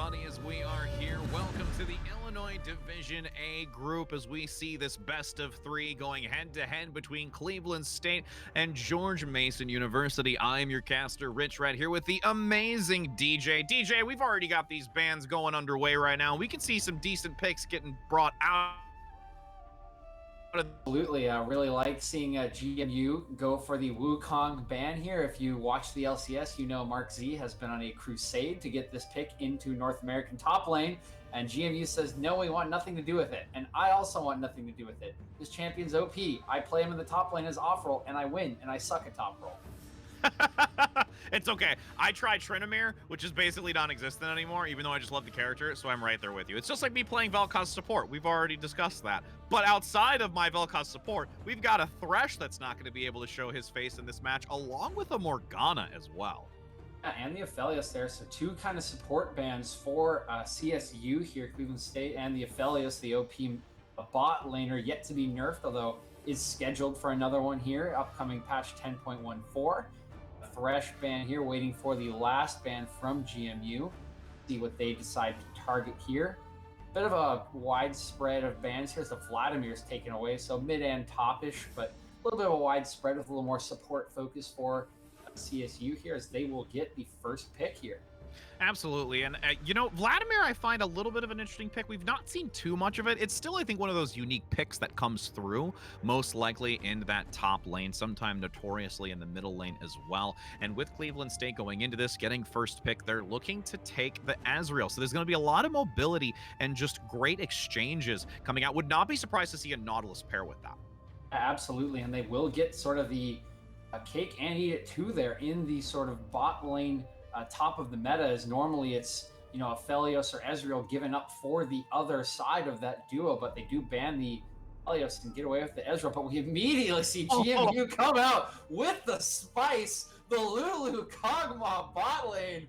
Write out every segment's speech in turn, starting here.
everybody, as we are here. Welcome to the Illinois Division A group as we see this best of three going head-to-head between Cleveland State and George Mason University. I'm your caster, Rich Red, here with the amazing DJ. DJ, we've already got these bands going underway right now. We can see some decent picks getting brought out. Absolutely. I really like seeing GMU go for the Wukong ban here. If you watch the LCS, you know Mark Z has been on a crusade to get this pick into North American top lane. And GMU says, no, we want nothing to do with it. And I also want nothing to do with it. This champion's OP. I play him in the top lane as off roll, and I win, and I suck at top roll. It's okay. I tried Trinomir, which is basically non-existent anymore, even though I just love the character, so I'm right there with you. It's just like me playing Vel'Koz support. We've already discussed that. But outside of my Vel'Koz support, we've got a Thresh that's not going to be able to show his face in this match, along with a Morgana as well. Yeah, and the Aphelios there. So two kind of support bans for CSU here, Cleveland State, and the Aphelios, the OP bot laner, yet to be nerfed, although is scheduled for another one here, upcoming patch 10.14. Thresh ban here, waiting for the last ban from GMU. See what they decide to target here. Bit of a widespread of bans here as the Vladimir's taken away, so mid and topish, but a little bit of a widespread with a little more support focus for CSU here, as they will get the first pick here. Absolutely. And, you know, Vladimir, I find a little bit of an interesting pick. We've not seen too much of it. It's still, I think, one of those unique picks that comes through, most likely in that top lane, sometime notoriously in the middle lane as well. And with Cleveland State going into this, getting first pick, they're looking to take the Azrael. So there's going to be a lot of mobility and just great exchanges coming out. Would not be surprised to see a Nautilus pair with that. Absolutely. And they will get sort of the cake and eat it too there in the sort of bot lane top of the meta. Is normally it's, you know, Aphelios or Ezreal given up for the other side of that duo, but they do ban the Aphelios and get away with the Ezreal. But we immediately see GMU come out with the spice, the Lulu Kog'Maw bot lane.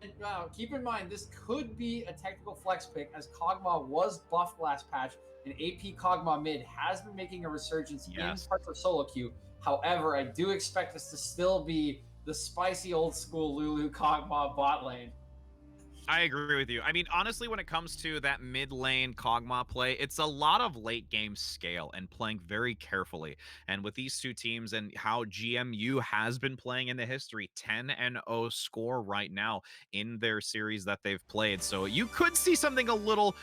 And keep in mind, this could be a technical flex pick, as Kog'Maw was buffed last patch, and AP Kog'Maw mid has been making a resurgence in parts of solo queue. However, I do expect this to still be the spicy old school Lulu Kog'Maw bot lane. I agree with you. I mean, honestly, when it comes to that mid lane Kog'Maw play, it's a lot of late game scale and playing very carefully. And with these two teams and how GMU has been playing in the history, 10-0 score right now in their series that they've played. So you could see something a little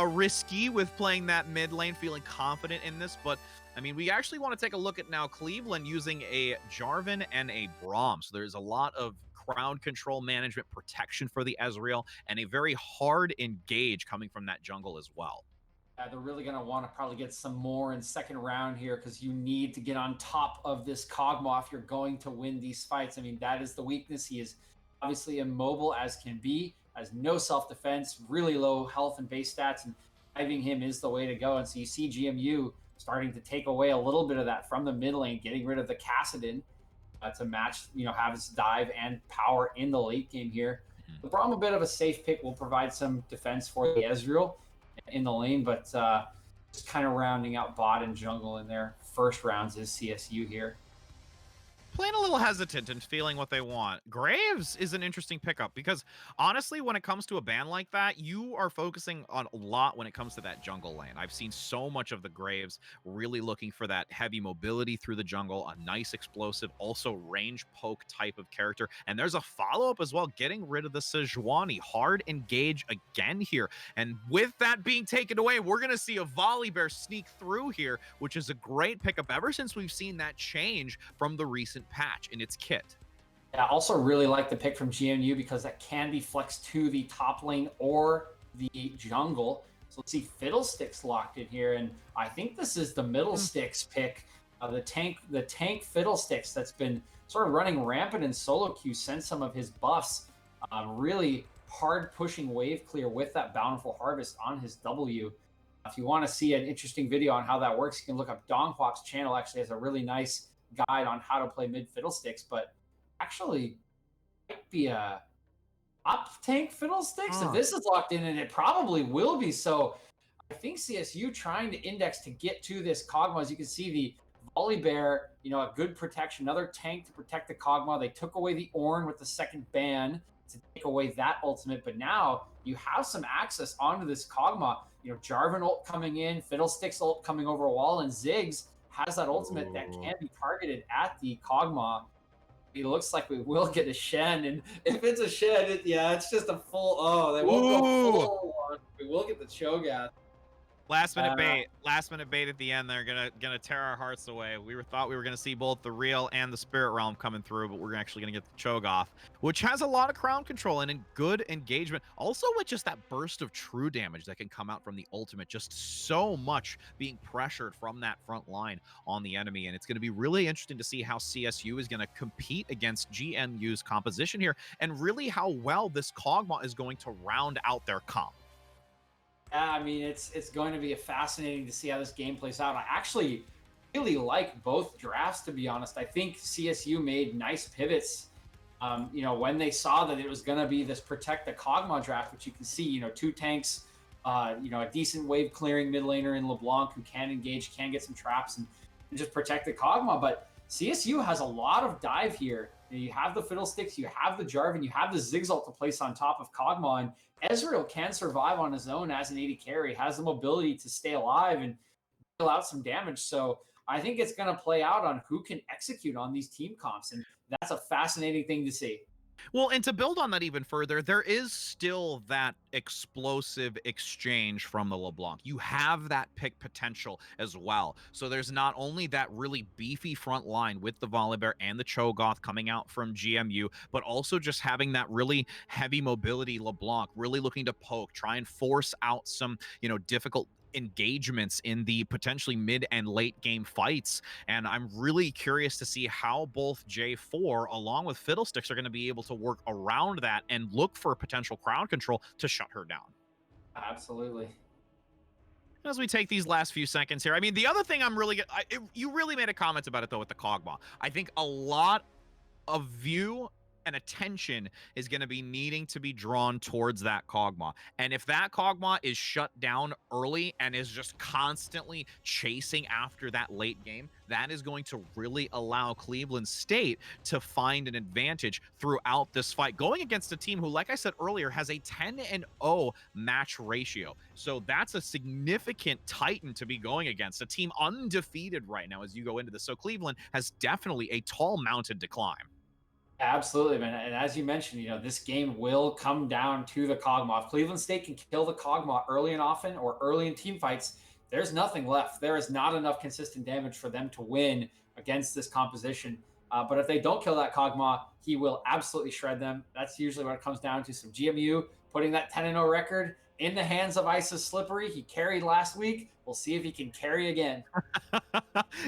risky with playing that mid lane, feeling confident in this, but I mean, we actually want to take a look at now Cleveland using a Jarvan and a Braum. So there's a lot of crowd control management protection for the Ezreal and a very hard engage coming from that jungle as well. They're really going to want to probably get some more in second round here, because you need to get on top of this Kog'Maw if you're going to win these fights. I mean, that is the weakness. He is obviously immobile as can be, has no self-defense, really low health and base stats, and diving him is the way to go. And so you see GMU starting to take away a little bit of that from the mid lane, getting rid of the Kassadin to match, you know, have his dive and power in the late game here. The Braum, a bit of a safe pick, will provide some defense for the Ezreal in the lane, but just kind of rounding out bot and jungle in their first rounds is CSU here. Playing a little hesitant and feeling what they want. Graves is an interesting pickup because honestly, when it comes to a ban like that, you are focusing on a lot when it comes to that jungle lane. I've seen so much of the Graves really looking for that heavy mobility through the jungle, a nice explosive, also range poke type of character. And there's a follow-up as well, getting rid of the Sejuani. Hard engage again here. And with that being taken away, we're going to see a Volibear sneak through here, which is a great pickup ever since we've seen that change from the recent patch in its kit. Yeah, I also really like the pick from GMU because that can be flexed to the top lane or the jungle. So let's see, Fiddlesticks locked in here, and I think this is the Middlesticks pick. The tank Fiddlesticks that's been sort of running rampant in solo queue since some of his buffs. Really hard pushing wave clear with that Bountiful Harvest on his W. If you want to see an interesting video on how that works, you can look up Donghwap's channel. Actually has a really nice guide on how to play mid Fiddlesticks, but actually might be a top tank Fiddlesticks if this is locked in, and it probably will be. So I think CSU trying to index to get to this Kog'Maw. As you can see, the Volibear, you know, a good protection, another tank to protect the Kog'Maw. They took away the Ornn with the second ban to take away that ultimate. But now you have some access onto this Kog'Maw. You know, Jarvan ult coming in, Fiddlesticks ult coming over a wall, and Ziggs has that ultimate that Ooh. can be targeted at the Kog'Maw. It looks like we will get a Shen, and if it's a Shen, yeah, it's just a full. Oh, they won't go Ooh. full one. We will get the Cho'Gath. Uh, Last minute bait at the end. They're gonna tear our hearts away. Thought we were gonna see both the real and the spirit realm coming through, but we're actually gonna get the Cho'Gath, which has a lot of crown control and in good engagement. Also with just that burst of true damage that can come out from the ultimate, just so much being pressured from that front line on the enemy, and it's gonna be really interesting to see how CSU is gonna compete against GMU's composition here, and really how well this Kog'Maw is going to round out their comp. Yeah, I mean it's going to be fascinating to see how this game plays out. I actually really like both drafts, to be honest. I think CSU made nice pivots. You know, when they saw that it was going to be this protect the Kog'Maw draft, which you can see, you know, two tanks, you know, a decent wave clearing mid laner in LeBlanc who can engage, can get some traps and just protect the Kog'Maw. But CSU has a lot of dive here. You have the Fiddlesticks, you have the Jarvan, you have the Zigzalt to place on top of Kog'Maw, and Ezreal can survive on his own as an AD carry, has the mobility to stay alive and deal out some damage. So I think it's going to play out on who can execute on these team comps, and that's a fascinating thing to see. Well, and to build on that even further, there is still that explosive exchange from the LeBlanc. You have that pick potential as well. So there's not only that really beefy front line with the Volibear and the Cho'Gath coming out from GMU, but also just having that really heavy mobility LeBlanc, really looking to poke, try and force out some, difficult engagements in the potentially mid and late game fights. And I'm really curious to see how both J4 along with Fiddlesticks are going to be able to work around that and look for potential crowd control to shut her down. Absolutely. As we take these last few seconds here, I mean, the other thing you really made a comment about it though with the Kog'Maw. I think a lot of view and attention is going to be needing to be drawn towards that Kog'Maw. And if that Kog'Maw is shut down early and is just constantly chasing after that late game, that is going to really allow Cleveland State to find an advantage throughout this fight, going against a team who, like I said earlier, has a 10-0 match ratio. So that's a significant titan to be going against, a team undefeated right now as you go into this. So Cleveland has definitely a tall mountain to climb. Absolutely, man. And as you mentioned, you know, this game will come down to the Kog'Maw. If Cleveland State can kill the Kog'Maw early and often or early in team fights, there's nothing left. There is not enough consistent damage for them to win against this composition. But if they don't kill that Kog'Maw, he will absolutely shred them. That's usually what it comes down to. Some GMU putting that 10-0 record in the hands of Isis Slippery. He carried last week. We'll see if he can carry again.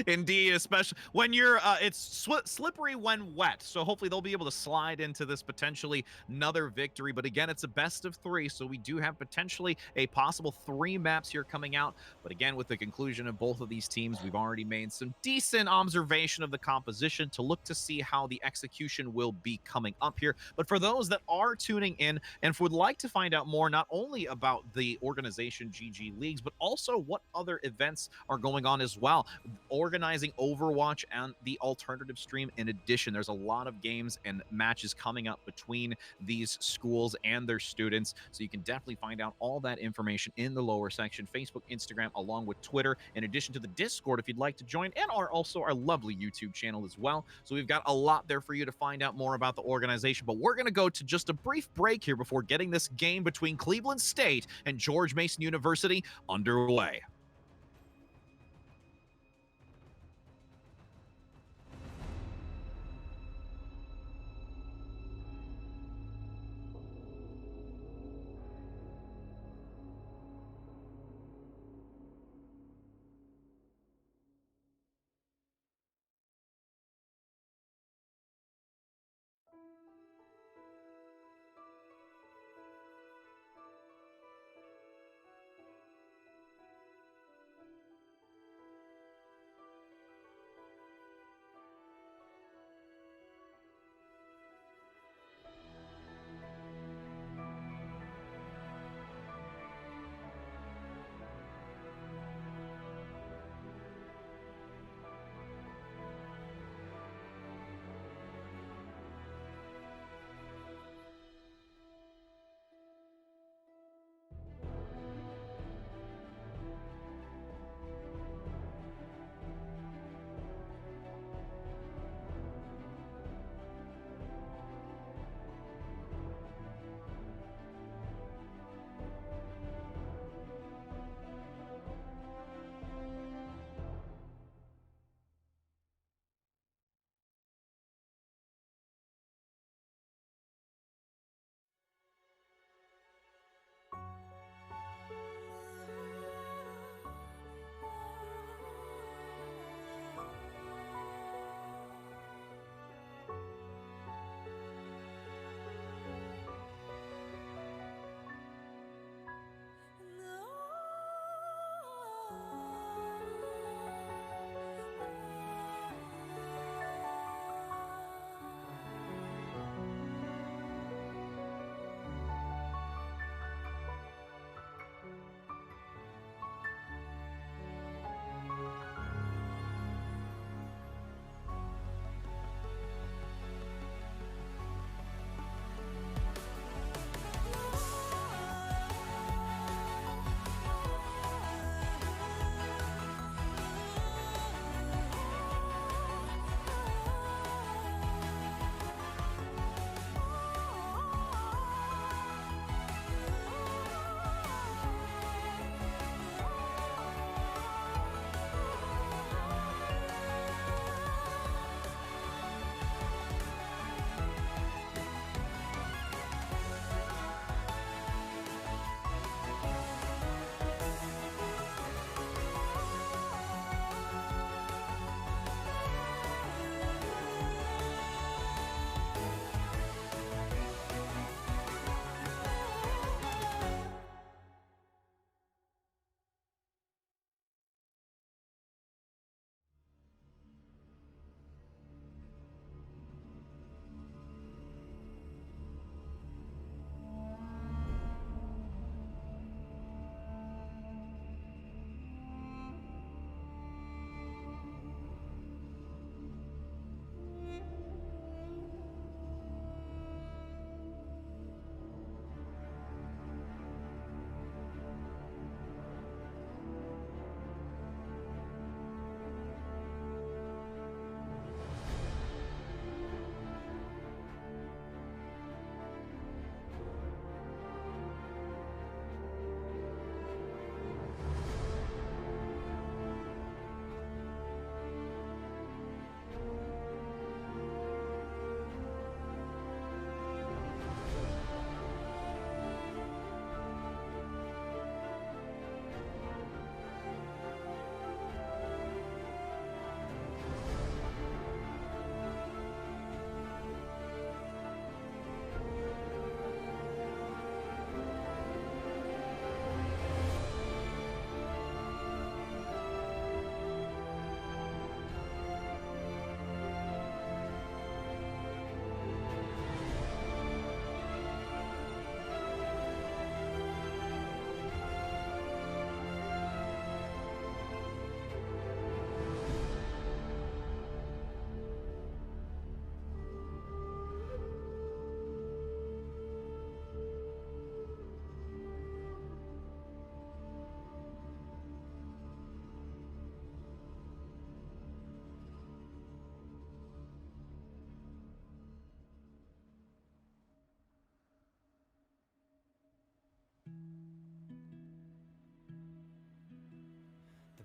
Indeed, especially when you're it's slippery when wet, so hopefully they'll be able to slide into this potentially another victory. But again, it's a best of 3, so we do have potentially a possible 3 maps here coming out. But again, with the conclusion of both of these teams, we've already made some decent observation of the composition to look to see how the execution will be coming up here. But for those that are tuning in and would like to find out more, not only about the organization GG Leagues, but also what other events are going on as well, organizing Overwatch and the alternative stream. In addition, there's a lot of games and matches coming up between these schools and their students, so you can definitely find out all that information in the lower section: Facebook, Instagram, along with Twitter, in addition to the Discord if you'd like to join, and also our lovely YouTube channel as well. So we've got a lot there for you to find out more about the organization. But we're going to go to just a brief break here before getting this game between Cleveland State and George Mason University underway.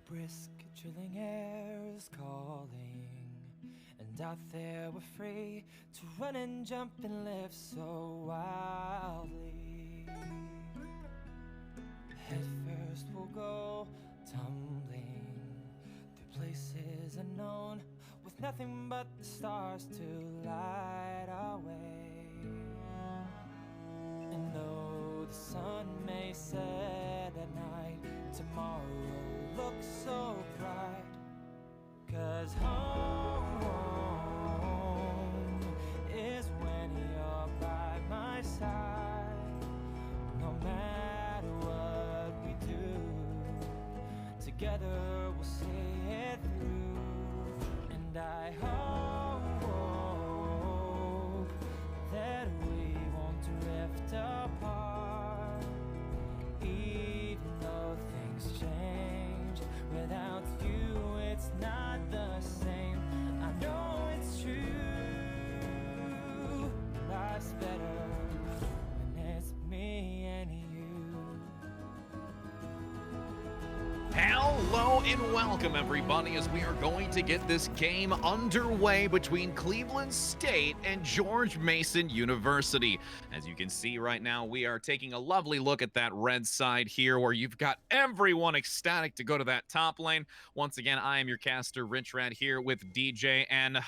brisk, chilling air is calling, and out there we're free to run and jump and live so wildly. Head first we'll go tumbling through places unknown, with nothing but the stars to light our way. And though the sun may set at night, tomorrow looks so bright. 'Cause home is when you're by my side. No matter what we do, together we'll see it through. And I hope that we won't drift apart, even though things change. Without you, it's not the same. I know it's true. Life's better when it's me and you. Hello and welcome, everybody, as we are going to get this game underway between Cleveland State and George Mason University. As you can see right now, we are taking a lovely look at that red side here, where you've got everyone ecstatic to go to that top lane. Once again, I am your caster, Rich Rad, here with DJ, and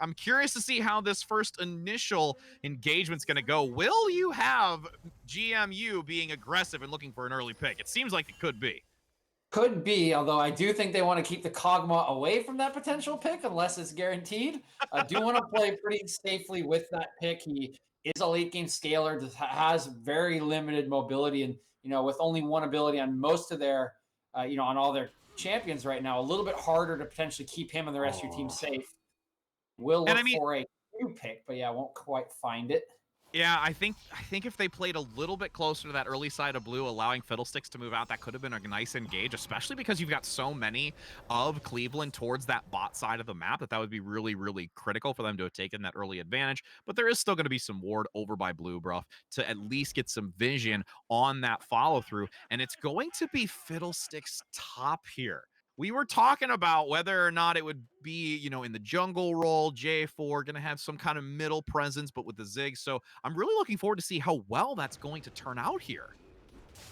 I'm curious to see how this first initial engagement's going to go. Will you have GMU being aggressive and looking for an early pick? It seems like it could be. Could be, although I do think they want to keep the Kog'Maw away from that potential pick unless it's guaranteed. I do want to play pretty safely with that pick. He is a late game scaler, has very limited mobility, and with only one ability on most of their, on all their champions right now, a little bit harder to potentially keep him and the rest of your team safe. We'll And look I mean, for a new pick, but yeah, I won't quite find it. yeah, I think if they played a little bit closer to that early side of blue, allowing Fiddlesticks to move out, that could have been a nice engage, especially because you've got so many of Cleveland towards that bot side of the map that would be really, really critical for them to have taken that early advantage. But there is still going to be some ward over by Blue Bruff to at least get some vision on that follow through, and it's going to be Fiddlesticks top here. We were talking about whether or not it would be, in the jungle role, J4 going to have some kind of middle presence, but with the Zig. So I'm really looking forward to see how well that's going to turn out here.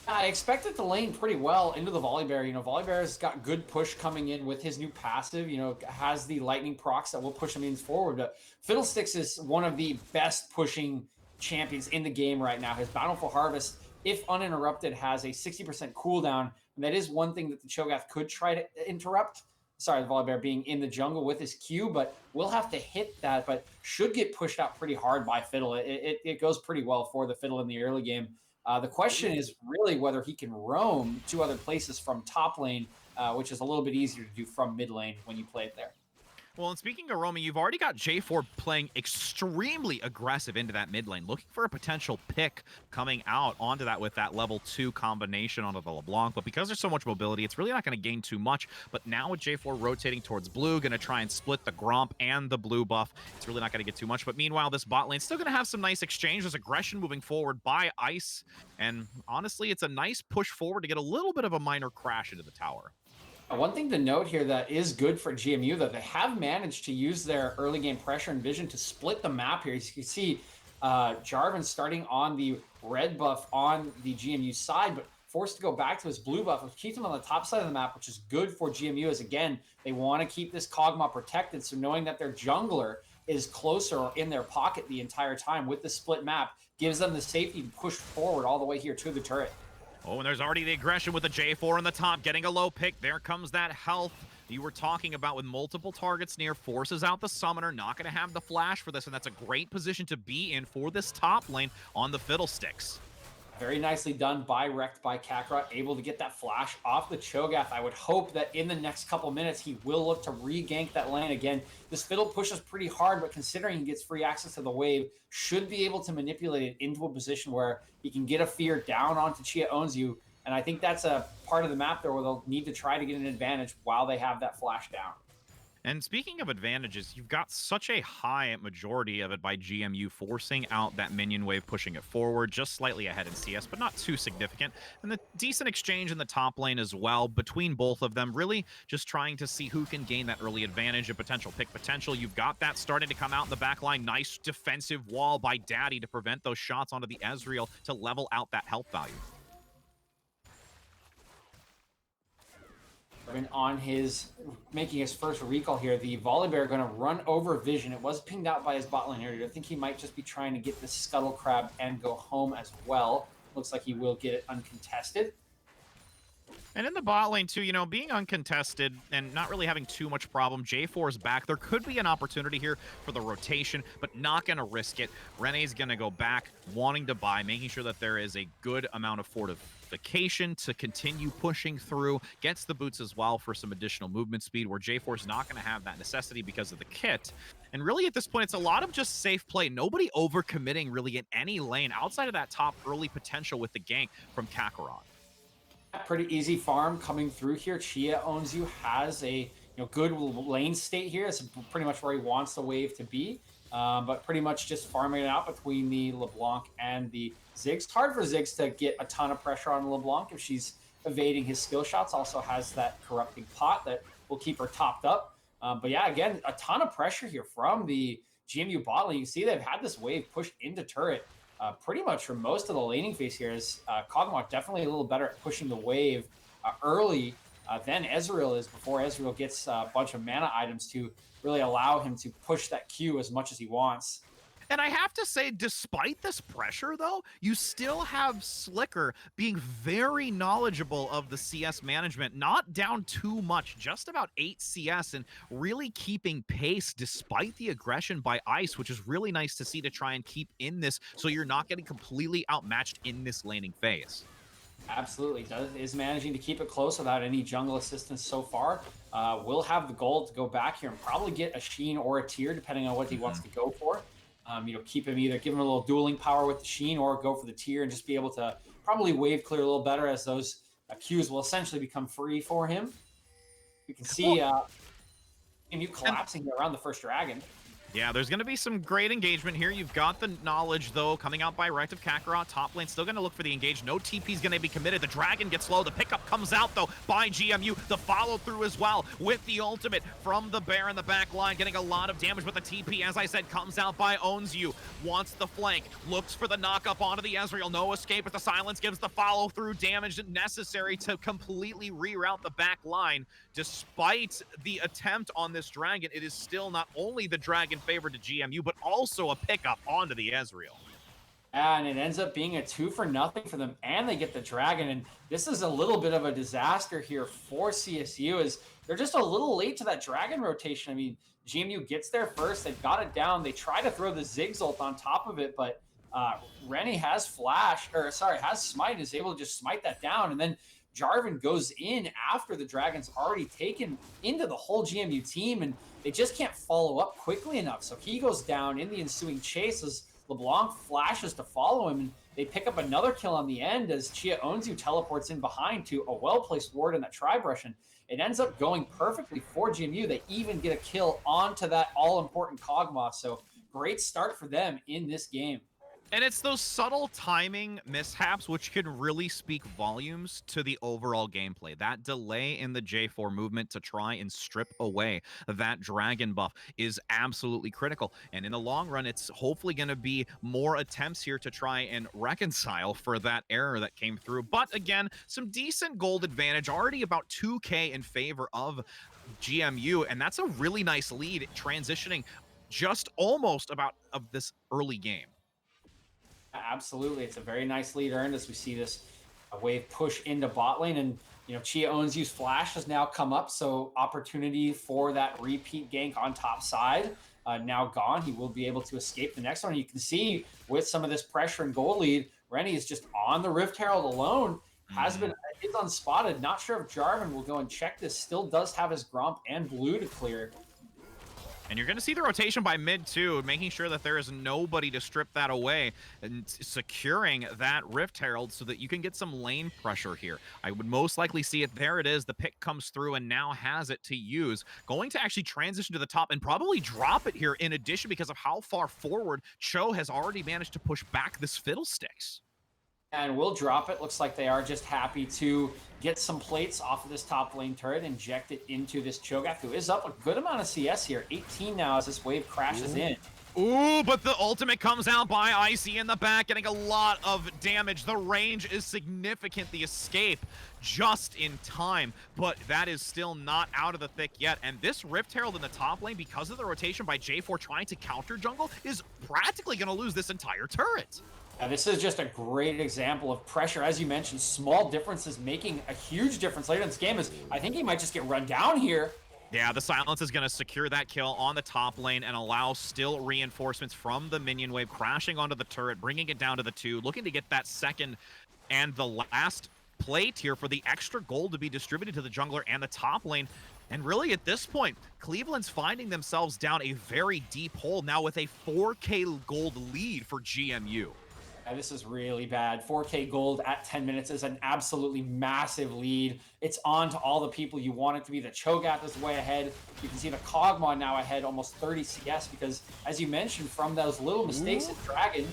I expected to lane pretty well into the Volibear. Volibear's got good push coming in with his new passive, has the lightning procs that will push him in forward. But Fiddlesticks is one of the best pushing champions in the game right now. His Bountiful Harvest, if uninterrupted, has a 60% cooldown. And that is one thing that the Cho'Gath could try to interrupt. Sorry, the Volibear being in the jungle with his Q, but we'll have to hit that, but should get pushed out pretty hard by Fiddle. It goes pretty well for the Fiddle in the early game. The question is really whether he can roam to other places from top lane, which is a little bit easier to do from mid lane when you play it there. Well, and speaking of roaming, you've already got J4 playing extremely aggressive into that mid lane, looking for a potential pick coming out onto that with that level 2 combination onto the LeBlanc. But because there's so much mobility, it's really not going to gain too much. But now with J4 rotating towards blue, going to try and split the Gromp and the blue buff, it's really not going to get too much. But meanwhile, this bot lane's still going to have some nice exchange. There's aggression moving forward by Ice. And honestly, it's a nice push forward to get a little bit of a minor crash into the tower. One thing to note here that is good for GMU, that they have managed to use their early game pressure and vision to split the map here. As you can see, Jarvan starting on the red buff on the GMU side, but forced to go back to his blue buff, which keeps him on the top side of the map, which is good for GMU, as again, they want to keep this Kog'Maw protected, so knowing that their jungler is closer or in their pocket the entire time with the split map gives them the safety to push forward all the way here to the turret. Oh, and there's already the aggression with the J4 on the top, getting a low pick. There comes that health you were talking about with multiple targets near, forces out the summoner. Not going to have the flash for this, and that's a great position to be in for this top lane on the Fiddlesticks. Very nicely done by Wrecked by Kakarot, able to get that flash off the Cho'Gath. I would hope that in the next couple minutes, he will look to re-gank that lane again. This Fiddle pushes pretty hard, but considering he gets free access to the wave, should be able to manipulate it into a position where he can get a fear down onto Chia Owns You. And I think that's a part of the map there where they'll need to try to get an advantage while they have that flash down. And speaking of advantages, you've got such a high majority of it by GMU forcing out that minion wave, pushing it forward, just slightly ahead in CS, but not too significant. And the decent exchange in the top lane as well between both of them, really just trying to see who can gain that early advantage, a potential pick potential. You've got that starting to come out in the back line. Nice defensive wall by Daddy to prevent those shots onto the Ezreal to level out that health value. On his making his first recall here, the Volibear going to run over Vision. It was pinged out by his bot lane here. I think he might just be trying to get the Scuttle Crab and go home as well. Looks like he will get it uncontested. And in the bot lane, too, being uncontested and not really having too much problem. J4 is back. There could be an opportunity here for the rotation, but not going to risk it. Rene's going to go back, wanting to buy, making sure that there is a good amount of fortification to continue pushing through. Gets the boots as well for some additional movement speed, where J4 is not going to have that necessity because of the kit. And really, at this point, it's a lot of just safe play. Nobody overcommitting really in any lane outside of that top early potential with the gank from Kakarot. Pretty easy farm coming through here. Chia owns you, has a good lane state here. It's pretty much where he wants the wave to be, but pretty much just farming it out between the LeBlanc and the Ziggs. It's hard for Ziggs to get a ton of pressure on LeBlanc if she's evading his skill shots. Also has that corrupting pot that will keep her topped up. But yeah, again, a ton of pressure here from the GMU bot lane. You see they've had this wave pushed into turret pretty much for most of the laning phase here. Is Kog'Maw definitely a little better at pushing the wave early than Ezreal is, before Ezreal gets a bunch of mana items to really allow him to push that Q as much as he wants. And I have to say, despite this pressure, though, you still have Slicker being very knowledgeable of the CS management, not down too much, just about 8 CS, and really keeping pace despite the aggression by Ice, which is really nice to see, to try and keep in this so you're not getting completely outmatched in this laning phase. Absolutely. Is managing to keep it close without any jungle assistance so far. Will have the gold to go back here and probably get a Sheen or a Tier, depending on what he wants to go for. Keep him, either give him a little dueling power with the Sheen or go for the Tier and just be able to probably wave clear a little better, as those Qs will essentially become free for him. You can see him collapsing around the first dragon. Yeah, there's going to be some great engagement here. You've got the knowledge, though, coming out by right of Kakarot. Top lane still going to look for the engage. No TP's going to be committed. The dragon gets low. The pickup comes out, though, by GMU. The follow-through as well with the ultimate from the bear in the back line, getting a lot of damage. But the TP, as I said, comes out by Owns You. Wants the flank. Looks for the knock-up onto the Ezreal. No escape, but the silence gives the follow-through damage necessary to completely reroute the back line. Despite the attempt on this dragon, it is still not only the dragon favored to GMU, but also a pickup onto the Ezreal. And it ends up being a 2-for-0 for them, and they get the dragon. And this is a little bit of a disaster here for CSU, as they're just a little late to that dragon rotation. I mean, GMU gets there first. They've got it down. They try to throw the Ziggs ult on top of it, but Rennie has has smite, and is able to just smite that down. And then Jarvan goes in after the dragon's already taken into the whole GMU team, and they just can't follow up quickly enough. So he goes down in the ensuing chase as LeBlanc flashes to follow him, and they pick up another kill on the end as Chia Owns You teleports in behind to a well-placed ward in that tri-brush, and it ends up going perfectly for GMU. They even get a kill onto that all-important Kog'Maw, so great start for them in this game. And it's those subtle timing mishaps which can really speak volumes to the overall gameplay. That delay in the J4 movement to try and strip away that dragon buff is absolutely critical. And in the long run, it's hopefully going to be more attempts here to try and reconcile for that error that came through. But again, some decent gold advantage, already about 2K in favor of GMU. And that's a really nice lead, transitioning just almost about of this early game. Absolutely. It's a very nice lead earned as we see this wave push into bot lane. And, Chia Owns You's flash has now come up. So opportunity for that repeat gank on top side now gone. He will be able to escape the next one. You can see with some of this pressure and goal lead, Rennie is just on the Rift Herald alone. Is unspotted. Not sure if Jarvan will go and check this. Still does have his Gromp and blue to clear. And you're going to see the rotation by mid too, making sure that there is nobody to strip that away and securing that Rift Herald so that you can get some lane pressure here. I would most likely see it. There it is. The pick comes through and now has it to use. Going to actually transition to the top and probably drop it here in addition because of how far forward Cho has already managed to push back this Fiddlesticks. And we'll drop it. Looks like they are just happy to get some plates off of this top lane turret, inject it into this Cho'Gath, who is up a good amount of CS here. 18 now as this wave crashes in. Ooh, but the ultimate comes out by Icy in the back, getting a lot of damage. The range is significant. The escape just in time, but that is still not out of the thick yet. And this Rift Herald in the top lane, because of the rotation by J4 trying to counter jungle, is practically going to lose this entire turret. This is just a great example of pressure. As you mentioned, small differences making a huge difference later in this game. As I think he might just get run down here. Yeah, the silence is going to secure that kill on the top lane and allow still reinforcements from the minion wave crashing onto the turret, bringing it down to the 2, looking to get that second and the last plate here for the extra gold to be distributed to the jungler and the top lane. And really, at this point, Cleveland's finding themselves down a very deep hole now with a 4K gold lead for GMU. This is really bad. 4K gold at 10 minutes is an absolutely massive lead. It's on to all the people you want it to be. The Cho'Gath is way ahead. You can see the Kog'Maw now ahead, almost 30 CS, because, as you mentioned, from those little mistakes at Dragon,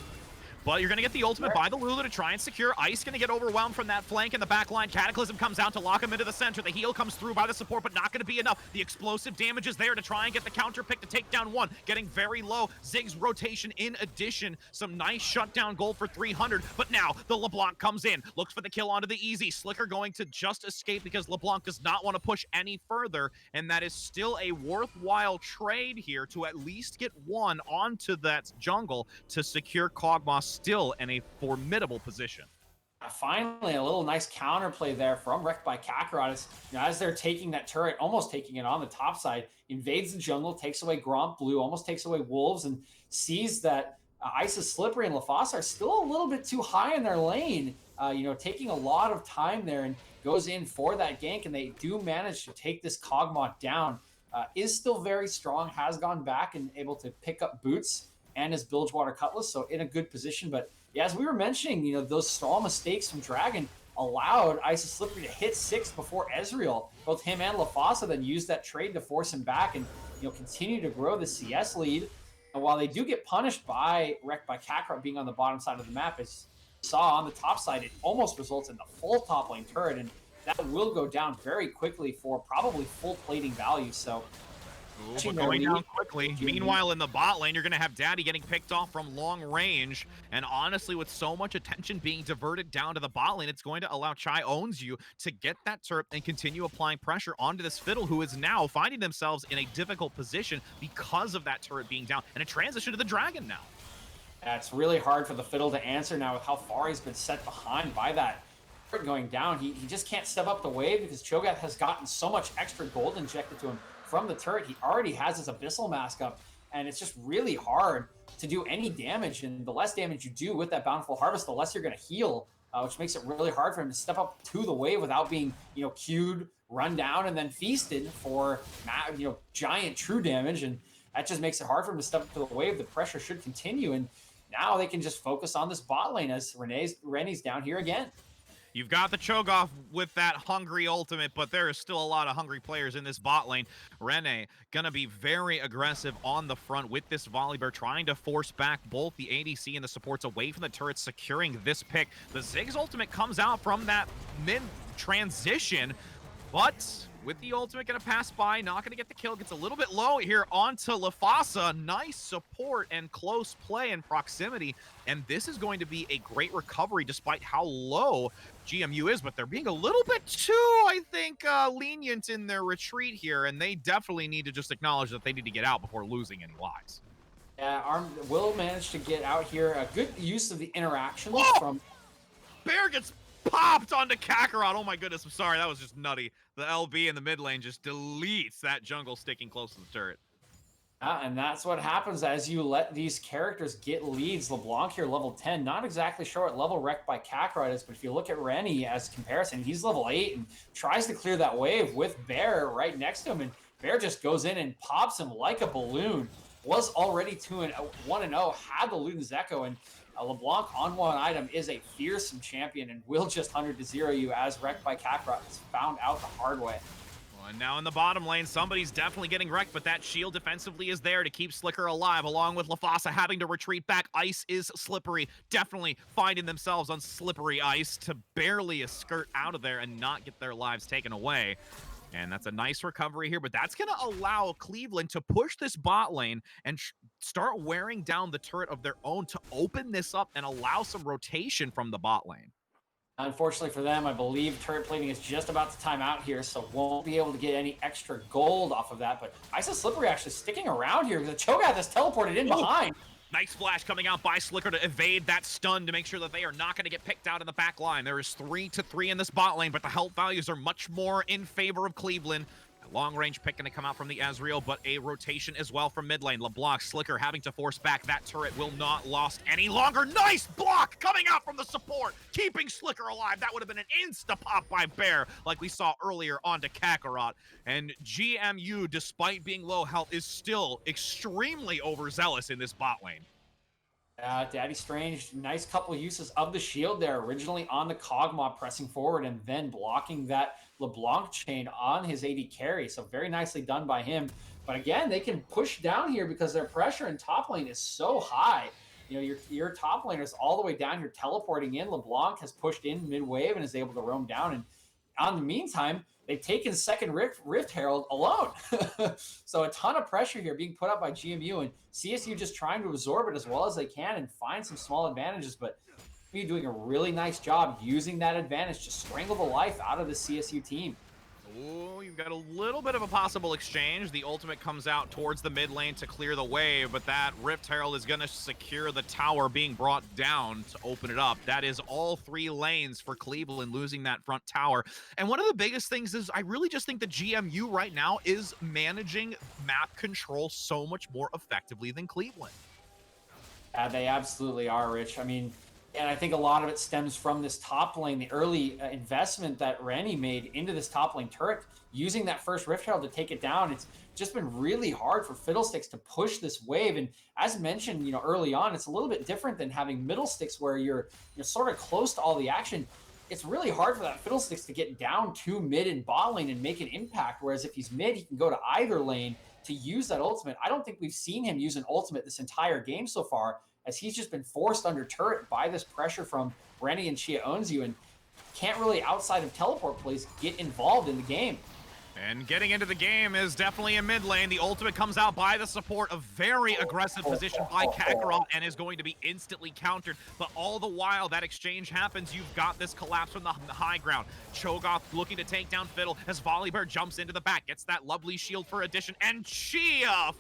but you're going to get the ultimate by the Lulu to try and secure. Ice going to get overwhelmed from that flank in the back line. Cataclysm comes out to lock him into the center. The heal comes through by the support, but not going to be enough. The explosive damage is there to try and get the counter pick to take down one. Getting very low. Zig's rotation in addition. Some nice shutdown gold for 300. But now the LeBlanc comes in. Looks for the kill onto the easy. Slicker going to just escape because LeBlanc does not want to push any further. And that is still a worthwhile trade here to at least get one onto that jungle to secure Kog'Maw still in a formidable position. Finally, a little nice counterplay there from Wrecked by Kakarot. As they're taking that turret, almost taking it on the top side, invades the jungle, takes away Gromp Blue, almost takes away Wolves, and sees that Ice is slippery and LaFosse are still a little bit too high in their lane, taking a lot of time there, and goes in for that gank, and they do manage to take this Kog'Maw down. Is still very strong, has gone back and able to pick up boots and his Bilgewater Cutlass, so in a good position. But yeah, as we were mentioning, those small mistakes from Dragon allowed Isis Slippery to hit 6 before Ezreal. Both him and LaFosse then used that trade to force him back and continue to grow the CS lead. And while they do get punished by Wrecked by Kakarot being on the bottom side of the map, as you saw on the top side, it almost results in the full top lane turret, and that will go down very quickly for probably full plating value. So but going down quickly. Meanwhile, in the bot lane, you're going to have Daddy getting picked off from long range. And honestly, with so much attention being diverted down to the bot lane, it's going to allow Chai Owns You to get that turret and continue applying pressure onto this Fiddle, who is now finding themselves in a difficult position because of that turret being down. And a transition to the Dragon now. It's really hard for the Fiddle to answer now with how far he's been set behind by that turret going down. He just can't step up the wave because Cho'Gath has gotten so much extra gold injected to him from the turret. He already has his Abyssal Mask up, and it's just really hard to do any damage. And the less damage you do with that Bountiful Harvest, the less you're going to heal, which makes it really hard for him to step up to the wave without being, queued, run down, and then feasted for, giant true damage. And that just makes it hard for him to step up to the wave. The pressure should continue, and now they can just focus on this bot lane as Rennie's down here again. You've got the Cho'Gath with that hungry ultimate, but there is still a lot of hungry players in this bot lane. Rene gonna be very aggressive on the front with this Volibear, trying to force back both the ADC and the supports away from the turrets, securing this pick. The Ziggs ultimate comes out from that mid transition, but with the ultimate gonna pass by, not gonna get the kill, gets a little bit low here onto LaFosse. Nice support and close play and proximity, and this is going to be a great recovery despite how low GMU is, but they're being a little bit too, I think, lenient in their retreat here, and they definitely need to just acknowledge that they need to get out before losing any lives. Arm will manage to get out here. A good use of the interactions from... Bear gets popped onto Kakarot. Oh my goodness, I'm sorry, that was just nutty. The LB in the mid lane just deletes that jungle sticking close to the turret. And that's what happens as you let these characters get leads. LeBlanc here, level 10. Not exactly sure what level Wrecked by Kakarot is, but if you look at Rennie as comparison, he's level 8 and tries to clear that wave with Bear right next to him. And Bear just goes in and pops him like a balloon. Was already 1-0, had the Luden's Echo, and LeBlanc on one item is a fearsome champion and will just 100-0 you, as wrecked by Kakarot has found out the hard way. And now in the bottom lane, somebody's definitely getting wrecked, but that shield defensively is there to keep Slicker alive, along with LaFasa having to retreat back. Ice is slippery, definitely finding themselves on slippery ice to barely skirt out of there and not get their lives taken away. And that's a nice recovery here, but that's going to allow Cleveland to push this bot lane and start wearing down the turret of their own to open this up and allow some rotation from the bot lane. Unfortunately for them, I believe turret plating is just about to time out here, so won't be able to get any extra gold off of that. But Ice is Slippery actually sticking around here because the Cho'Gath has teleported in behind. Nice flash coming out by Slicker to evade that stun to make sure that they are not going to get picked out in the back line. There is 3-3 in this bot lane, but the health values are much more in favor of Cleveland. Long-range pick going to come out from the Ezreal, but a rotation as well from mid lane. LeBlanc, Slicker having to force back. That turret will not lost any longer. Nice block coming out from the support, keeping Slicker alive. That would have been an insta-pop by Bear, like we saw earlier onto Kakarot. And GMU, despite being low health, is still extremely overzealous in this bot lane. Daddy Strange, nice couple of uses of the shield there. Originally on the Kog'Maw pressing forward and then blocking that LeBlanc chain on his AD carry. So very nicely done by him. But again, they can push down here because their pressure in top lane is so high. You know, your top laners all the way down here teleporting in. LeBlanc has pushed in mid-wave and is able to roam down. And on the meantime, they've taken second Rift Herald alone. So a ton of pressure here being put up by GMU, and CSU just trying to absorb it as well as they can and find some small advantages. But GMU doing a really nice job using that advantage to strangle the life out of the CSU team. Ooh, you've got a little bit of a possible exchange. The ultimate comes out towards the mid lane to clear the way, but that Rift Herald is going to secure the tower being brought down to open it up. That is all 3 lanes for Cleveland losing that front tower. And one of the biggest things is I really just think the GMU right now is managing map control so much more effectively than Cleveland. Yeah, they absolutely are, Rich. I mean, and I think a lot of it stems from this top lane, the early investment that Rennie made into this top lane turret, using that first Rift Herald to take it down. It's just been really hard for Fiddlesticks to push this wave. And as mentioned, you know, early on, it's a little bit different than having Middlesticks where you're sort of close to all the action. It's really hard for that Fiddlesticks to get down to mid and bot lane and make an impact. Whereas if he's mid, he can go to either lane to use that ultimate. I don't think we've seen him use an ultimate this entire game so far, as he's just been forced under turret by this pressure from Rennie and Chia owns you and can't really, outside of teleport plays, get involved in the game. And getting into the game is definitely in mid lane. The ultimate comes out by the support. A very aggressive position by Kakarot and is going to be instantly countered. But all the while that exchange happens, you've got this collapse from the high ground. Cho'Gath looking to take down Fiddle as Volibear jumps into the back, gets that lovely shield for addition, and Chia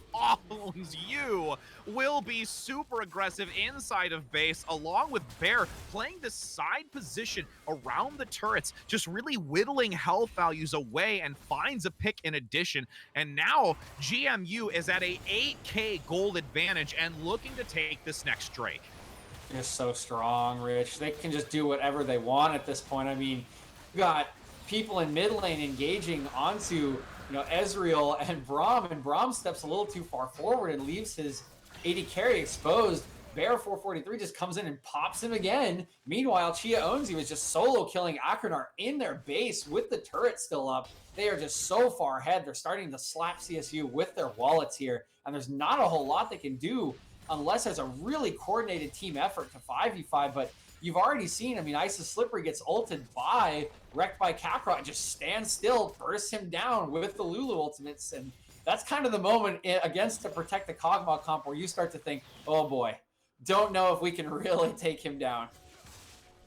owns you. Will be super aggressive inside of base, along with Bear playing this side position around the turrets, just really whittling health values away and finds a pick in addition. And now GMU is at a 8K gold advantage and looking to take this next Drake. They're so strong, Rich. They can just do whatever they want at this point. I mean, you got people in mid lane engaging onto, Ezreal and Braum steps a little too far forward and leaves his AD carry exposed. Bear 443 just comes in and pops him again. Meanwhile, Chia owns you is just solo killing Akranar in their base with the turret still up. They are just so far ahead. They're starting to slap CSU with their wallets here, and there's not a whole lot they can do unless there's a really coordinated team effort to 5v5, but you've already seen, Isis Slippery gets ulted by, wrecked by Kakarot, just stands still, bursts him down with the Lulu ultimates, and that's kind of the moment against to protect the Kog'Maw comp where you start to think, oh boy, don't know if we can really take him down.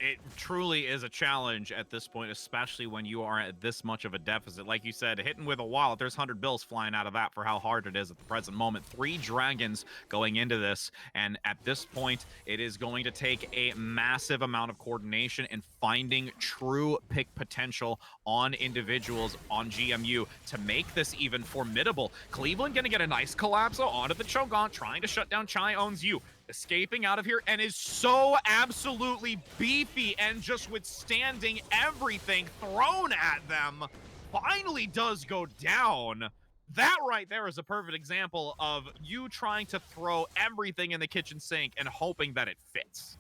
It truly is a challenge at this point, especially when you are at this much of a deficit. Like you said, hitting with a wallet, there's 100 bills flying out of that for how hard it is at the present moment. 3 dragons going into this, and at this point, it is going to take a massive amount of coordination and finding true pick potential on individuals on GMU to make this even formidable. Cleveland going to get a nice collapse onto the Cho'Gath, trying to shut down Chai Owns You. Escaping out of here and is so absolutely beefy and just withstanding everything thrown at them. Finally does go down. That right there is a perfect example of you trying to throw everything in the kitchen sink and hoping that it fits.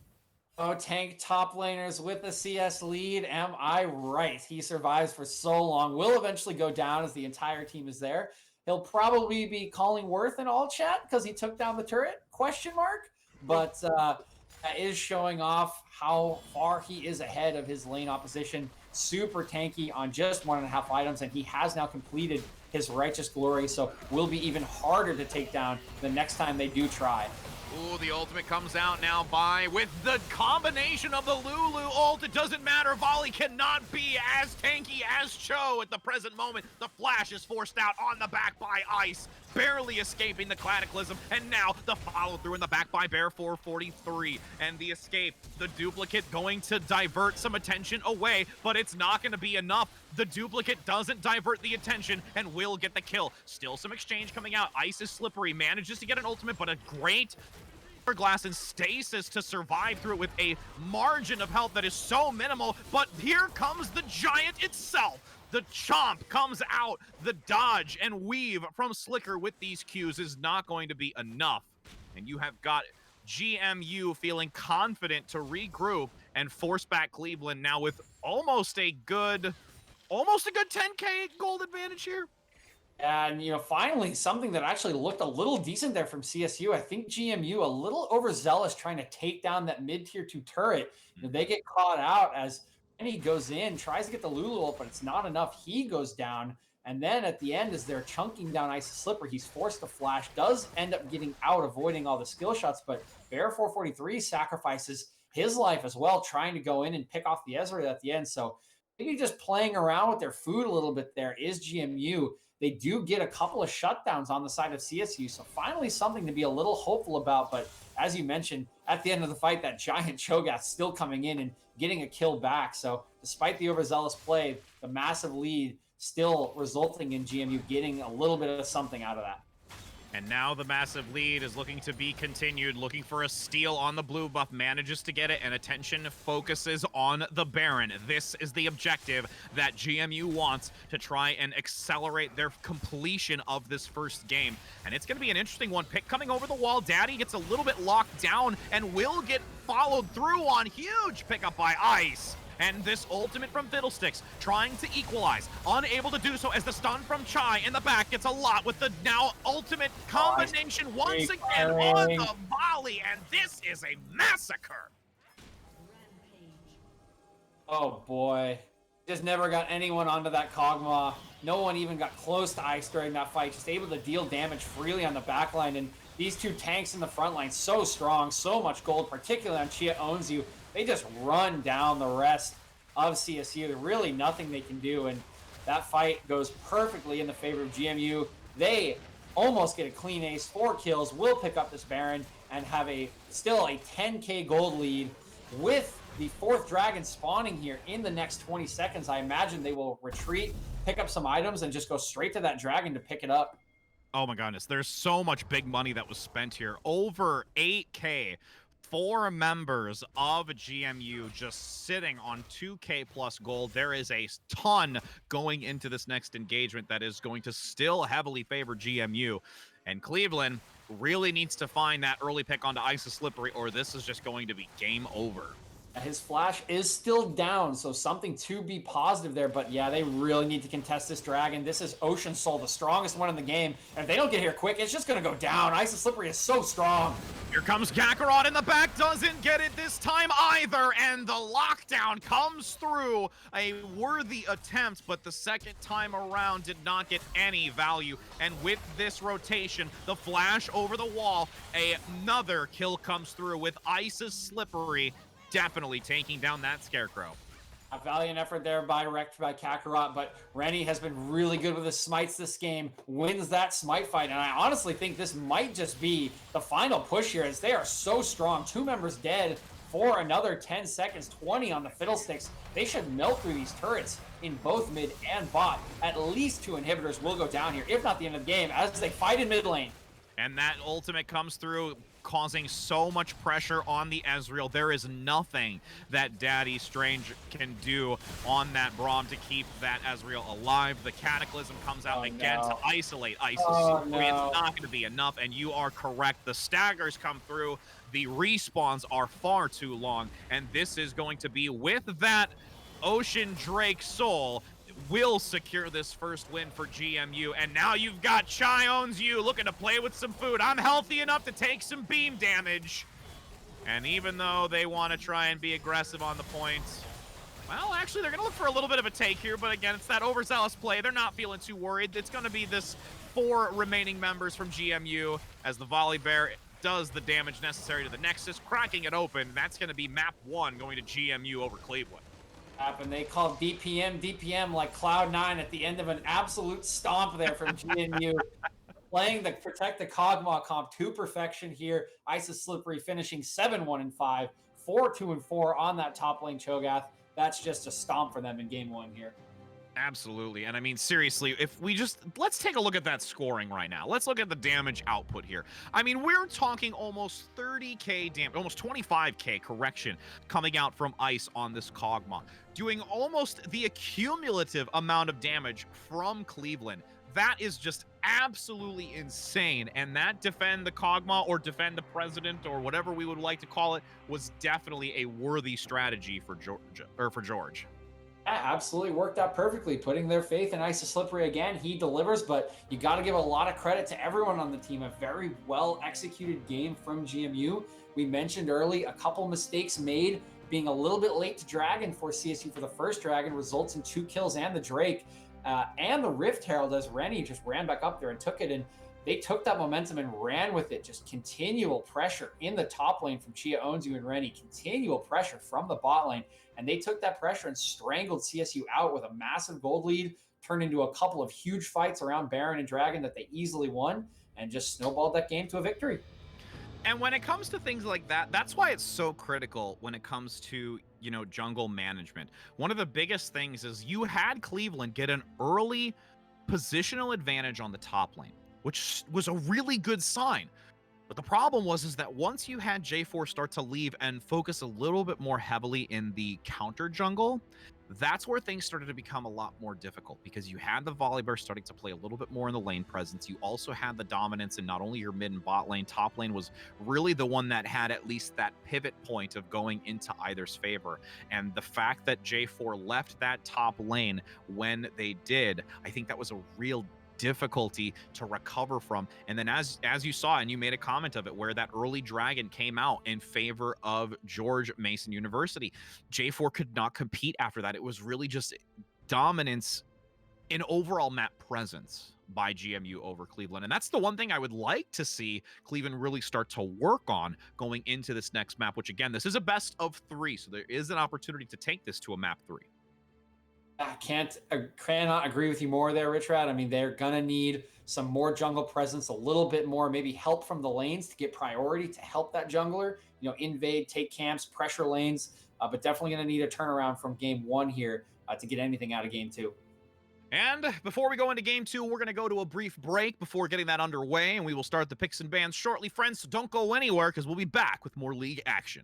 Oh, tank top laners with the CS lead. Am I right? He survives for so long. Will eventually go down as the entire team is there. He'll probably be calling Worth in all chat because he took down the turret? Question mark. But that is showing off how far he is ahead of his lane opposition. Super tanky on just 1.5 items, and he has now completed his righteous glory. So will be even harder to take down the next time they do try. Ooh, the ultimate comes out now with the combination of the Lulu ult. It doesn't matter. Volley cannot be as tanky as Cho at the present moment. The flash is forced out on the back by Ice, barely escaping the Cataclysm. And now the follow through in the back by Bear 443. And the escape, the duplicate going to divert some attention away, but it's not going to be enough. The duplicate doesn't divert the attention and will get the kill. Still some exchange coming out. Ice is slippery, manages to get an ultimate, but a great glass and stasis to survive through it with a margin of health that is so minimal. But here comes the giant itself. The chomp comes out. The dodge and weave from Slicker with these Qs is not going to be enough. And you have got GMU feeling confident to regroup and force back Cleveland now with almost a good 10K gold advantage here. And, finally, something that actually looked a little decent there from CSU. I think GMU a little overzealous trying to take down that mid-tier 2 turret. They get caught out as Penny goes in, tries to get the Lulu ult, but it's not enough. He goes down. And then at the end, as they're chunking down Ice's Slipper, he's forced to flash, does end up getting out, avoiding all the skill shots. But Bear 443 sacrifices his life as well, trying to go in and pick off the Ezreal at the end. So maybe just playing around with their food a little bit there is GMU. They do get a couple of shutdowns on the side of CSU, so finally something to be a little hopeful about. But as you mentioned, at the end of the fight, that giant Cho'Gath still coming in and getting a kill back. So despite the overzealous play, the massive lead still resulting in GMU getting a little bit of something out of that. And now the massive lead is looking to be continued, looking for a steal on the blue buff, manages to get it, and attention focuses on the Baron. This is the objective that GMU wants to try and accelerate their completion of this first game. And it's going to be an interesting one. Pick coming over the wall. Daddy gets a little bit locked down and will get followed through on. Huge pickup by Ice. And this ultimate from Fiddlesticks trying to equalize, unable to do so as the stun from Chai in the back gets a lot with the now ultimate combination once again on the volley, and this is a massacre. Oh boy, just never got anyone onto that Kog'Maw. No one even got close to Ice during that fight, just able to deal damage freely on the backline. And these two tanks in the front line, so strong, so much gold, particularly on Chia Owns You. They just run down the rest of CSU. There's really nothing they can do, and that fight goes perfectly in the favor of GMU. They almost get a clean ace, 4 kills, will pick up this Baron, and have still a 10K gold lead with the 4th dragon spawning here in the next 20 seconds. I imagine they will retreat, pick up some items, and just go straight to that dragon to pick it up. Oh my goodness, there's so much big money that was spent here. Over 8K. 4 members of GMU just sitting on 2K plus gold. There is a ton going into this next engagement that is going to still heavily favor GMU. And Cleveland really needs to find that early pick onto Ice's Slippery, or this is just going to be game over. His flash is still down, so something to be positive there. But yeah, they really need to contest this dragon. This is Ocean Soul, the strongest one in the game. And if they don't get here quick, it's just going to go down. Ice and Slippery is so strong. Here comes Kakarot in the back, doesn't get it this time either. And the lockdown comes through. A worthy attempt, but the second time around did not get any value. And with this rotation, the flash over the wall, another kill comes through with Ice's Slippery. Definitely taking down that Scarecrow. A valiant effort there by Kakarot, but Rennie has been really good with his smites this game, wins that smite fight, and I honestly think this might just be the final push here as they are so strong. 2 members dead for another 10 seconds, 20 on the Fiddlesticks. They should melt through these turrets in both mid and bot. At least 2 inhibitors will go down here, if not the end of the game, as they fight in mid lane. And that ultimate comes through. causing so much pressure on the Ezreal. There is nothing that Daddy Strange can do on that Braum to keep that Ezreal alive. The Cataclysm comes out again to isolate Ice's Slippery. It's not going to be enough, and you are correct. The staggers come through. The respawns are far too long, and this is going to be with that Ocean Drake Soul will secure this first win for GMU. And now you've got Chai Owns You looking to play with some food. I'm healthy enough to take some beam damage. And even though they want to try and be aggressive on the points, well, actually, they're going to look for a little bit of a take here. But again, it's that overzealous play. They're not feeling too worried. It's going to be this 4 remaining members from GMU as the Volley Bear does the damage necessary to the Nexus, cracking it open. That's going to be map 1 going to GMU over Cleveland. And they called DPM like Cloud9 at the end of an absolute stomp there from GNU. Playing the Protect the Kog'Maw comp to perfection here. Isis Slippery finishing 7-1-5, 4-2-4 on that top lane Cho'Gath. That's just a stomp for them in game 1 here. Absolutely. And I mean, seriously, if we just, let's take a look at that scoring right now. Let's look at the damage output here. I mean, we're talking almost 30k damage, almost 25k correction coming out from Ice on this Kog'Maw, doing almost the accumulative amount of damage from Cleveland. That is just absolutely insane. And that defend the Kog'Maw or defend the president or whatever we would like to call it was definitely a worthy strategy for George. Yeah, absolutely worked out perfectly. Putting their faith in Isis Slippery again, he delivers, but you got to give a lot of credit to everyone on the team. A very well executed game from GMU. We mentioned early a couple mistakes made, being a little bit late to Dragon for CSU for the first Dragon results in 2 kills and the Drake. And the Rift Herald as Rennie just ran back up there and took it. And they took that momentum and ran with it. Just continual pressure in the top lane from Chia Owns You and Rennie. Continual pressure from the bot lane. And they took that pressure and strangled CSU out with a massive gold lead, turned into a couple of huge fights around Baron and Dragon that they easily won, and just snowballed that game to a victory. And when it comes to things like that, that's why it's so critical when it comes to, you know, jungle management. One of the biggest things is you had Cleveland get an early positional advantage on the top lane, which was a really good sign. But the problem was that once you had J4 start to leave and focus a little bit more heavily in the counter jungle, that's where things started to become a lot more difficult because you had the Volley Bear starting to play a little bit more in the lane presence. You also had the dominance in not only your mid and bot lane. Top lane was really the one that had at least that pivot point of going into either's favor. And the fact that J4 left that top lane when they did, I think that was a real difficulty to recover from. And then as you saw, and you made a comment of it, where that early Dragon came out in favor of George Mason University, J4 could not compete after that. It was really just dominance in overall map presence by GMU over Cleveland. And that's the one thing I would like to see Cleveland really start to work on going into this next map, which again, this is a best of 3. So there is an opportunity to take this to a map 3. I cannot agree with you more there, Rich Rad. I mean, they're going to need some more jungle presence, a little bit more, maybe help from the lanes to get priority to help that jungler, you know, invade, take camps, pressure lanes, but definitely going to need a turnaround from game 1 here to get anything out of game 2. And before we go into game 2, we're going to go to a brief break before getting that underway, and we will start the picks and bans shortly, friends, so don't go anywhere because we'll be back with more league action.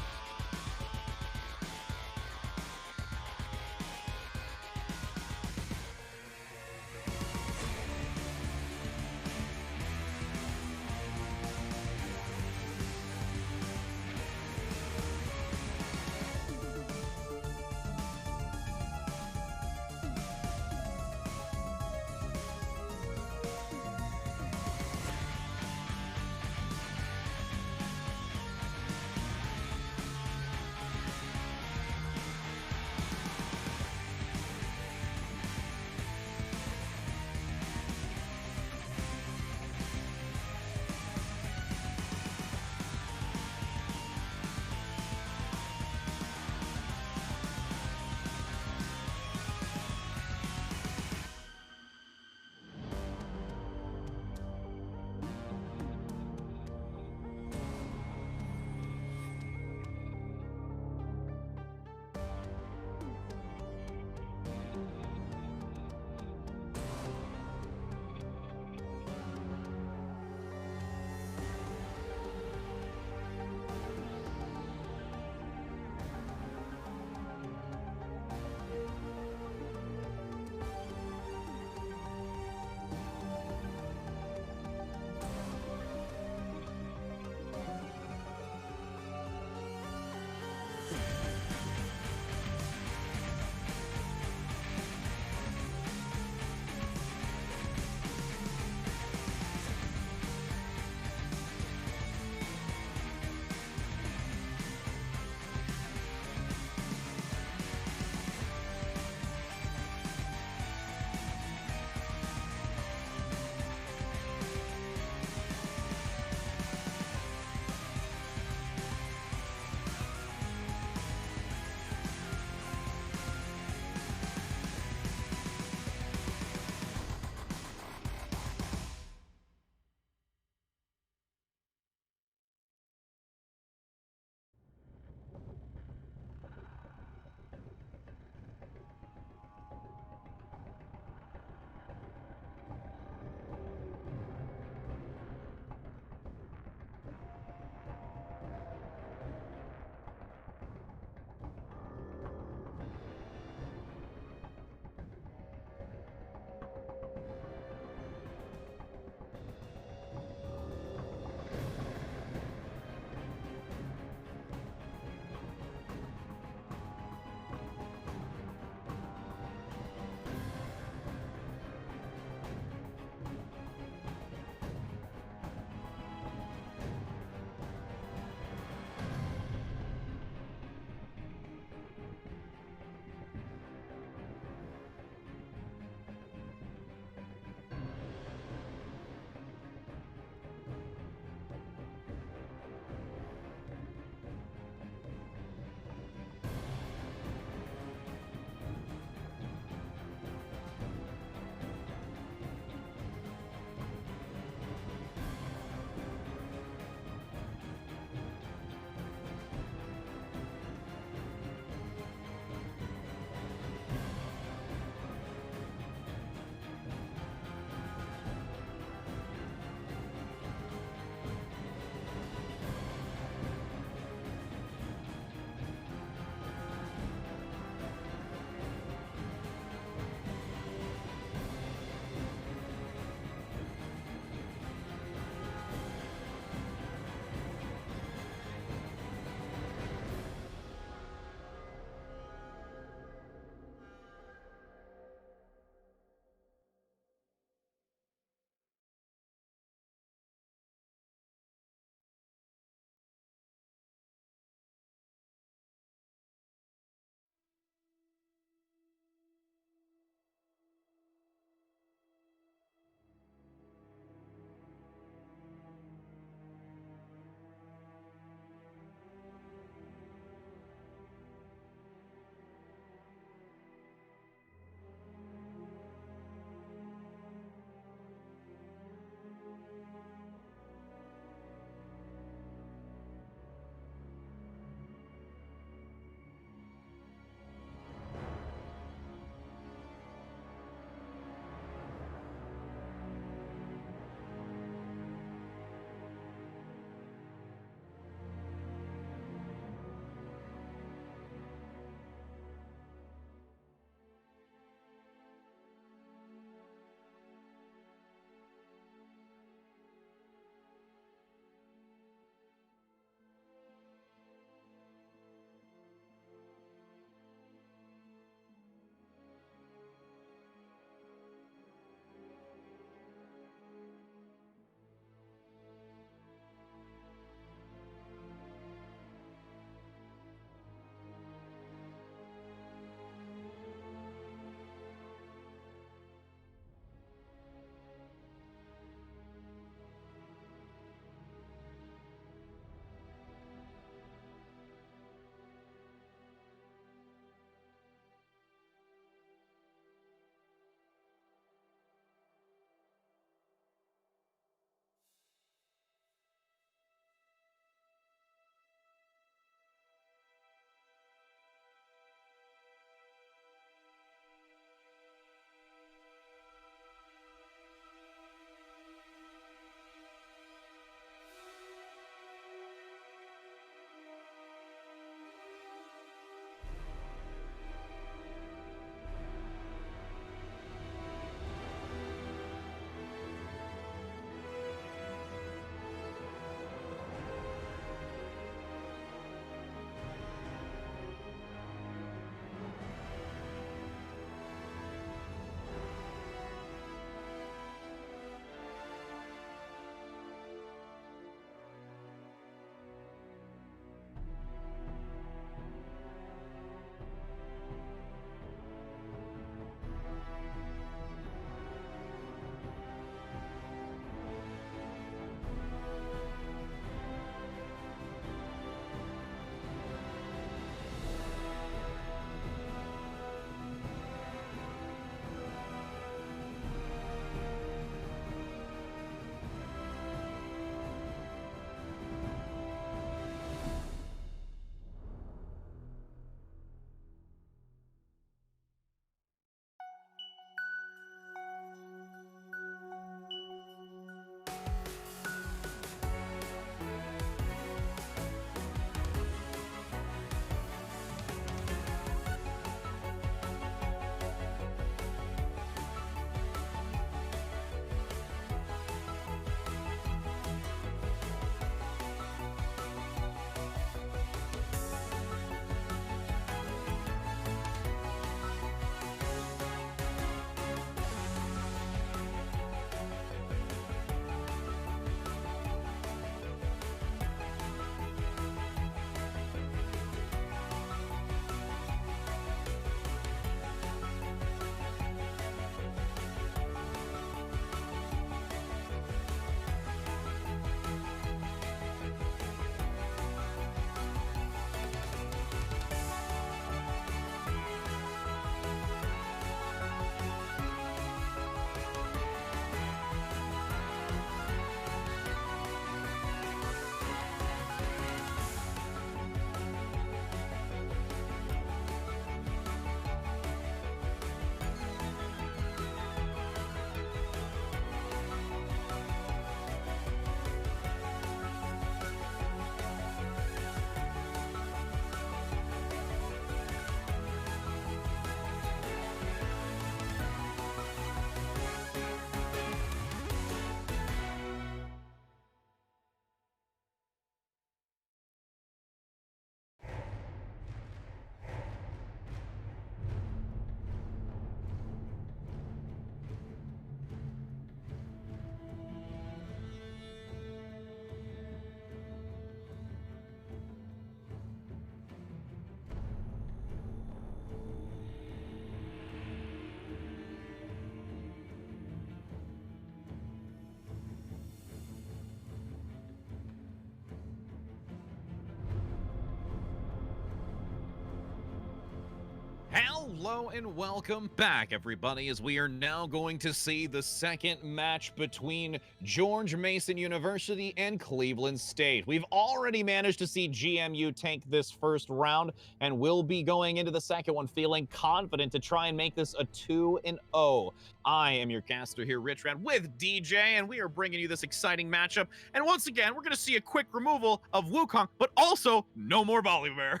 Hello and welcome back, everybody, as we are now going to see the second match between George Mason University and Cleveland State. We've already managed to see GMU take this first round, and we'll be going into the second one feeling confident to try and make this a 2-0. I am your caster here, Rich Rad, with DJ, and we are bringing you this exciting matchup. And once again, we're going to see a quick removal of Wukong, but also no more Volibear.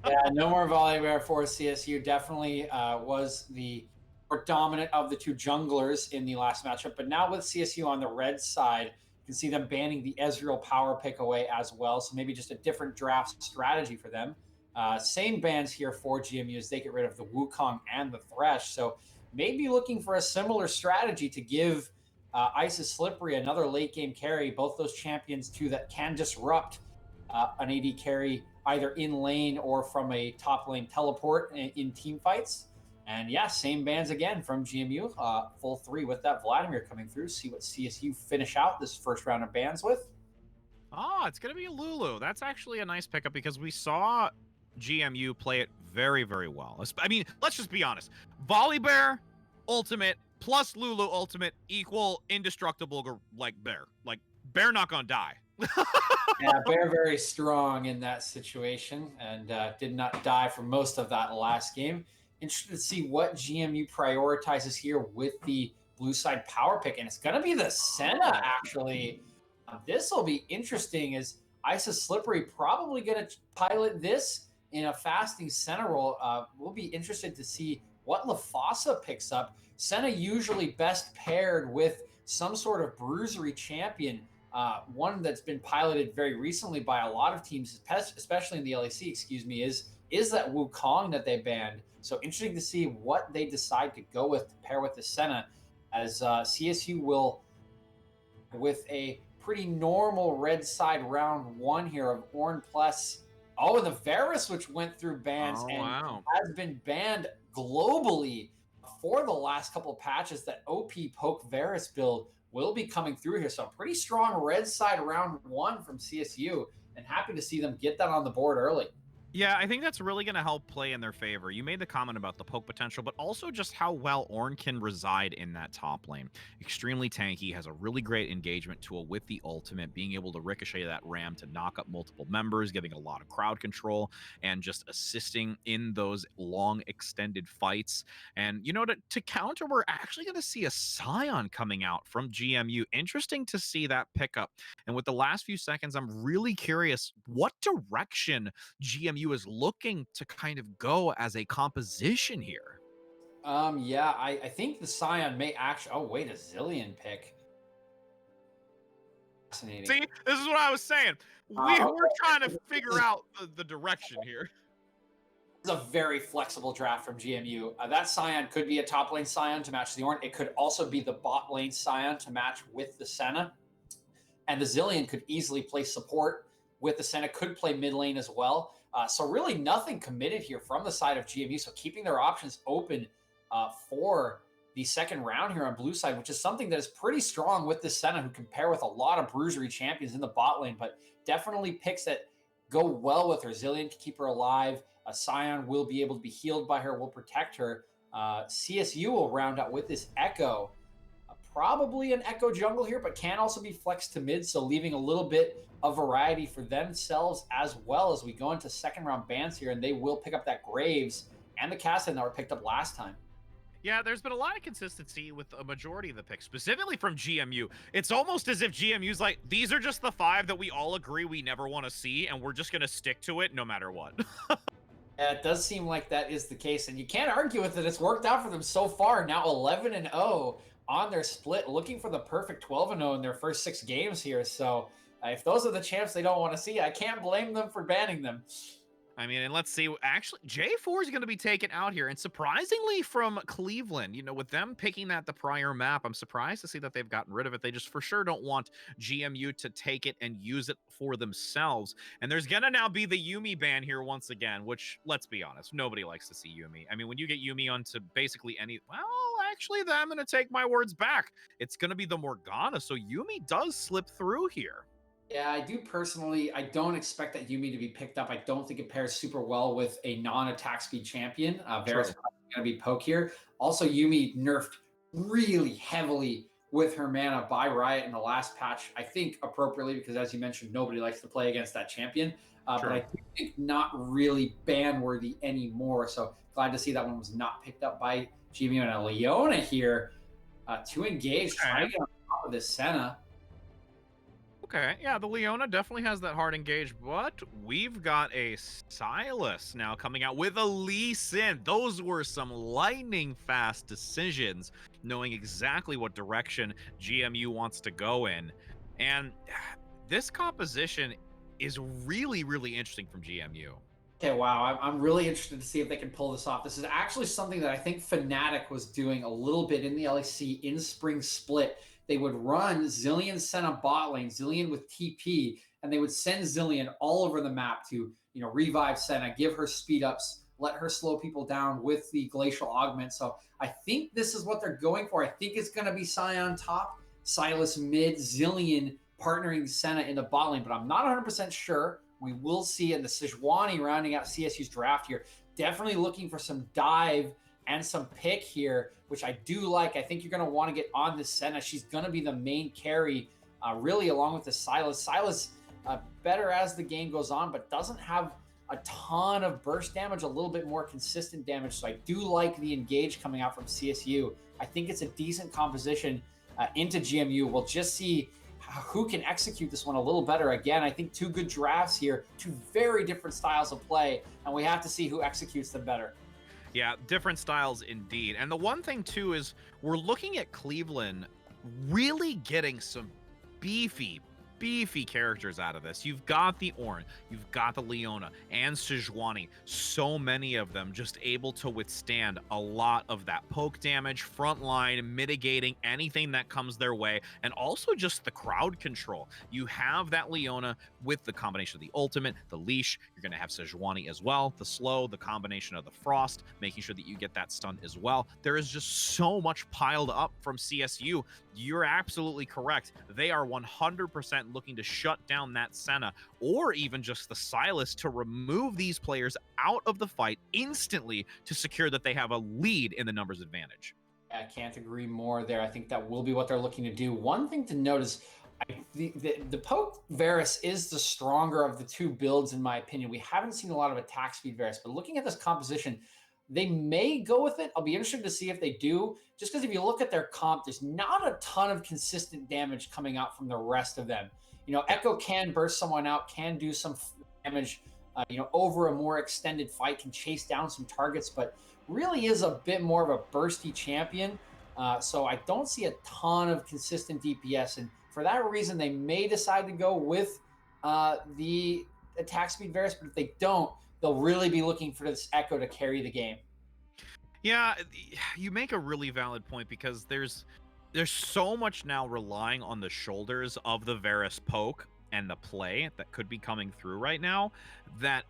Yeah, no more Volibear for CSU. Definitely was the more dominant of the two junglers in the last matchup. But now with CSU on the red side, you can see them banning the Ezreal power pick away as well. So maybe just a different draft strategy for them. Same bans here for GMU as they get rid of the Wukong and the Thresh. So maybe looking for a similar strategy to give Isis Slippery another late game carry. Both those champions too that can disrupt an AD carry either in lane or from a top lane teleport in team fights. And yeah, same bans again from GMU, full 3 with that Vladimir coming through. See what CSU finish out this first round of bans with. Oh, it's going to be a Lulu. That's actually a nice pickup because we saw GMU play it very, very well. I mean, let's just be honest. Volibear ultimate plus Lulu ultimate equal indestructible like Bear. Like, Bear not going to die. Yeah, Bear very strong in that situation and did not die for most of that last game. Interested to see what GMU prioritizes here with the blue side power pick, and it's going to be the Senna, actually. This will be interesting as Isis Slippery probably going to pilot this in a fasting Senna role. We'll be interested to see what Lafasa picks up. Senna usually best paired with some sort of bruisery champion. One that's been piloted very recently by a lot of teams, especially in the LEC, is that Wukong that they banned. So interesting to see what they decide to go with to pair with the Senna, as CSU will, with a pretty normal red side round 1 here of Ornn plus, and the Varus, which went through bans has been banned globally for the last couple of patches. That OP poke Varus build will be coming through here. So pretty strong red side round 1 from CSU, and happy to see them get that on the board early. Yeah, I think that's really going to help play in their favor. You made the comment about the poke potential, but also just how well Ornn can reside in that top lane. Extremely tanky, has a really great engagement tool with the ultimate, being able to ricochet that ram to knock up multiple members, getting a lot of crowd control, and just assisting in those long extended fights. And, you know, to counter, we're actually going to see a Scion coming out from GMU. Interesting to see that pickup. And with the last few seconds, I'm really curious what direction GMU is looking to kind of go as a composition here. Yeah, I think the Scion may actually. Oh wait, a Zilean pick. Fascinating. See, this is what I was saying. We're trying to figure out the direction here. It's a very flexible draft from GMU. That Scion could be a top lane Scion to match the Ornn. It could also be the bot lane Scion to match with the Senna. And the Zilean could easily play support with the Senna, could play mid lane as well. So really nothing committed here from the side of GMU. So keeping their options open for the second round here on blue side, which is something that is pretty strong with the Senna, who can pair with a lot of bruisery champions in the bot lane, but definitely picks that go well with her. Zilean can keep her alive. A Scion will be able to be healed by her, will protect her. CSU will round out with this Echo. Probably an Echo jungle here, but can also be flexed to mid, so leaving a little bit of variety for themselves as well as we go into second round bans here, and they will pick up that Graves and the Cassadin that were picked up last time. Yeah, there's been a lot of consistency with a majority of the picks, specifically from GMU. It's almost as if GMU's like, these are just the 5 that we all agree we never want to see, and we're just going to stick to it no matter what. Yeah, it does seem like that is the case, and you can't argue with it. It's worked out for them so far. Now 11-0 on their split, looking for the perfect 12-0 in their first 6 games here. So if those are the champs they don't want to see, I can't blame them for banning them. I mean, and let's see, actually, J4 is going to be taken out here, and surprisingly from Cleveland, you know, with them picking that the prior map, I'm surprised to see that they've gotten rid of it. They just for sure don't want GMU to take it and use it for themselves. And there's going to now be the Yuumi ban here once again, which, let's be honest, nobody likes to see Yuumi. I mean, when you get Yuumi onto basically actually, I'm going to take my words back. It's going to be the Morgana, so Yuumi does slip through here. Yeah, I do personally. I don't expect that Yuumi to be picked up. I don't think it pairs super well with a non-attack speed champion. Varus going to be poke here. Also, Yumi nerfed really heavily with her mana by Riot in the last patch. I think appropriately because, as you mentioned, nobody likes to play against that champion. But True. I think not really ban worthy anymore. So glad to see that one was not picked up by GMU. And a Leona here to engage, try to Okay. get on top of this Senna. Okay, yeah, the Leona definitely has that hard engage, but we've got a Silas now coming out with a Lee Sin. Those were some lightning fast decisions, knowing exactly what direction GMU wants to go in. And this composition is really, really interesting from GMU. Okay, wow. I'm really interested to see if they can pull this off. This is actually something that I think Fnatic was doing a little bit in the LEC in Spring Split. They would run Zillion Senna bot lane, Zillion with TP, and they would send Zillion all over the map to, revive Senna, give her speed ups, let her slow people down with the glacial augment. So I think this is what they're going for. I think it's going to be Sion top, Silas mid, Zillion partnering Senna in the bot lane, but I'm not 100% sure. We will see in the Sejuani rounding out CSU's draft here. Definitely looking for some dive and some pick here, which I do like. I think you're going to want to get on this Senna. She's going to be the main carry, really, along with the Silas. Silas, better as the game goes on, but doesn't have a ton of burst damage, a little bit more consistent damage. So I do like the engage coming out from CSU. I think it's a decent composition into GMU. We'll just see who can execute this one a little better. Again, I think two good drafts here, two very different styles of play, and we have to see who executes them better. Yeah, different styles indeed. And the one thing too is we're looking at Cleveland really getting some beefy characters out of this. You've got the Ornn, you've got the Leona, and Sejuani. So many of them just able to withstand a lot of that poke damage, frontline, mitigating anything that comes their way, and also just the crowd control. You have that Leona with the combination of the ultimate, the leash. You're going to have Sejuani as well, the slow, the combination of the frost, making sure that you get that stun as well. There is just so much piled up from CSU. You're absolutely correct. They are 100% looking to shut down that Senna or even just the Silas to remove these players out of the fight instantly to secure that they have a lead in the numbers advantage. I can't agree more there. I think that will be what they're looking to do. One thing to note is the Poke Varus is the stronger of the two builds, in my opinion. We haven't seen a lot of attack speed Varus, but looking at this composition, they may go with it. I'll be interested to see if they do, just because if you look at their comp, there's not a ton of consistent damage coming out from the rest of them. Echo can burst someone out, can do some damage, over a more extended fight, can chase down some targets, but really is a bit more of a bursty champion. So I don't see a ton of consistent DPS. And for that reason, they may decide to go with the attack speed Varus, but if they don't, they'll really be looking for this Echo to carry the game. Yeah, you make a really valid point because there's so much now relying on the shoulders of the Varus poke and the play that could be coming through right now that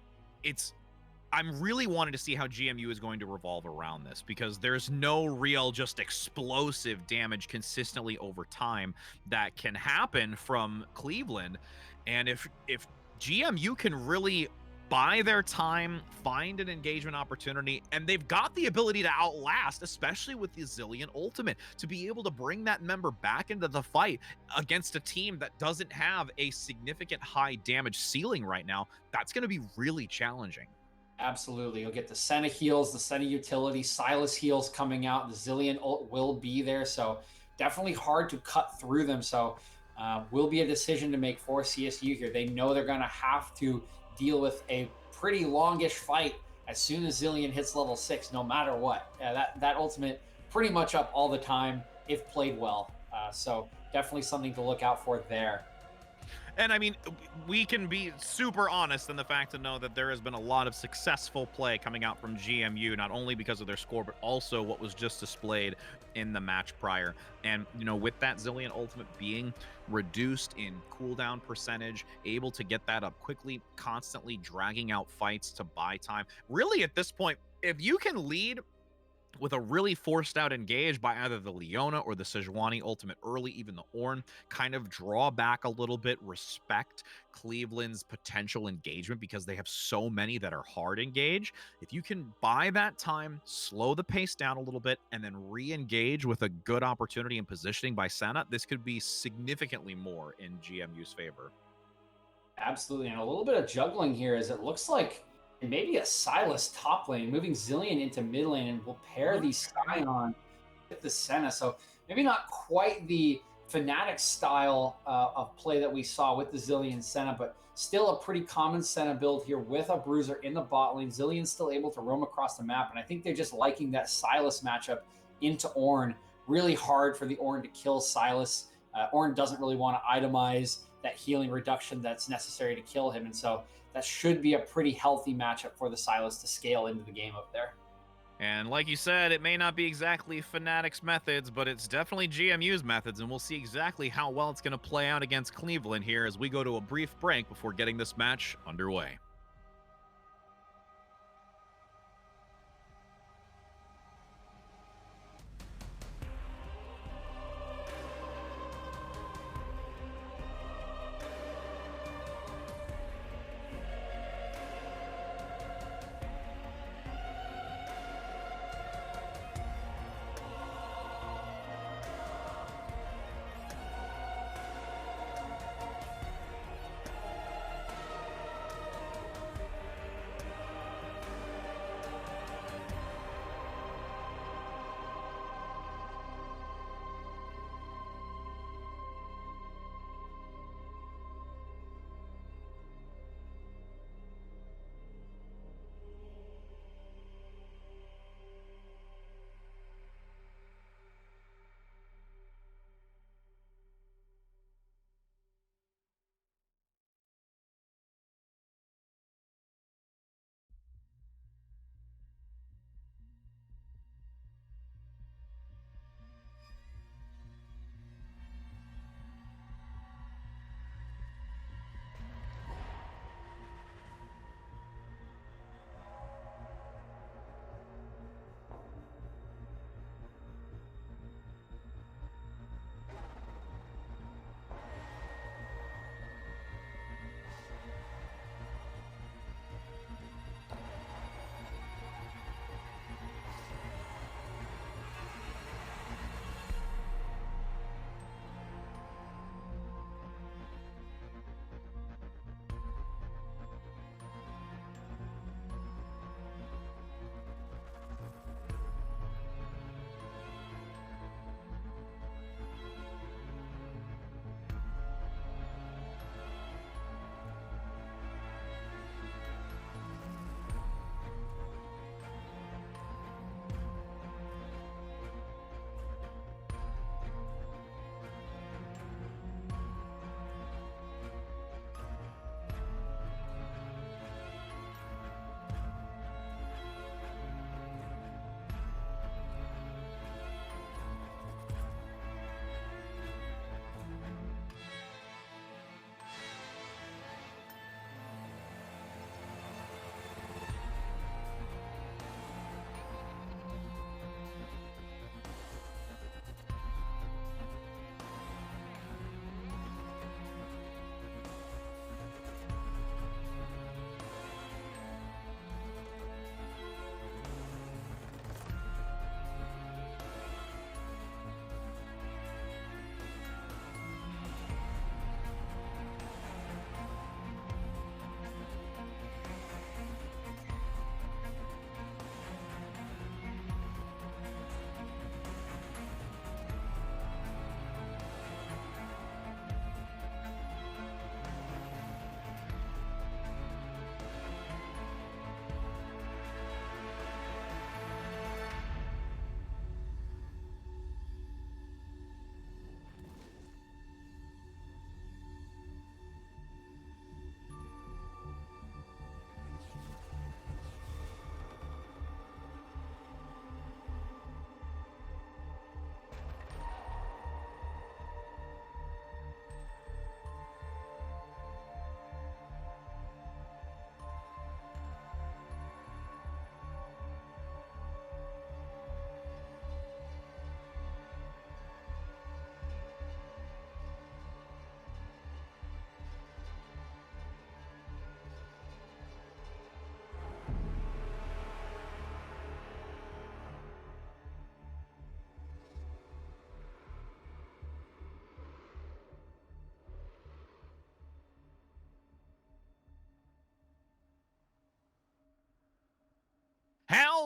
I'm really wanting to see how GMU is going to revolve around this because there's no real just explosive damage consistently over time that can happen from Cleveland. And if GMU can really buy their time, find an engagement opportunity, and they've got the ability to outlast, especially with the Zillion ultimate, to be able to bring that member back into the fight against a team that doesn't have a significant high damage ceiling right now. That's going to be really challenging. Absolutely. You'll get the Senna heals, the Senna utility, Silas heals coming out. The Zillion ult will be there. So definitely hard to cut through them. So will be a decision to make for CSU here. They know they're going to have to deal with a pretty longish fight as soon as Zillion hits level 6, no matter what. That ultimate pretty much up all the time if played well. So definitely something to look out for there. And I mean, we can be super honest in the fact to know that there has been a lot of successful play coming out from GMU, not only because of their score, but also what was just displayed in the match prior. And, with that Zillion ultimate being reduced in cooldown percentage, able to get that up quickly, constantly dragging out fights to buy time. Really, at this point, if you can lead with a really forced out engage by either the Leona or the Sejuani ultimate early, even the Ornn, kind of draw back a little bit, respect Cleveland's potential engagement because they have so many that are hard engage. If you can buy that time, slow the pace down a little bit, and then re-engage with a good opportunity and positioning by Senna, this could be significantly more in GMU's favor. Absolutely. And a little bit of juggling here as it looks like maybe a Silas top lane, moving Zillion into mid lane, and we'll pair the Scion with the Senna. So maybe not quite the Fnatic style of play that we saw with the Zillion Senna, but still a pretty common Senna build here with a Bruiser in the bot lane. Zillion's still able to roam across the map, and I think they're just liking that Silas matchup into Ornn. Really hard for the Ornn to kill Silas. Ornn doesn't really want to itemize that healing reduction that's necessary to kill him, and so that should be a pretty healthy matchup for the Silas to scale into the game up there. And like you said, it may not be exactly Fnatic's methods, but it's definitely GMU's methods, and we'll see exactly how well it's going to play out against Cleveland here as we go to a brief break before getting this match underway.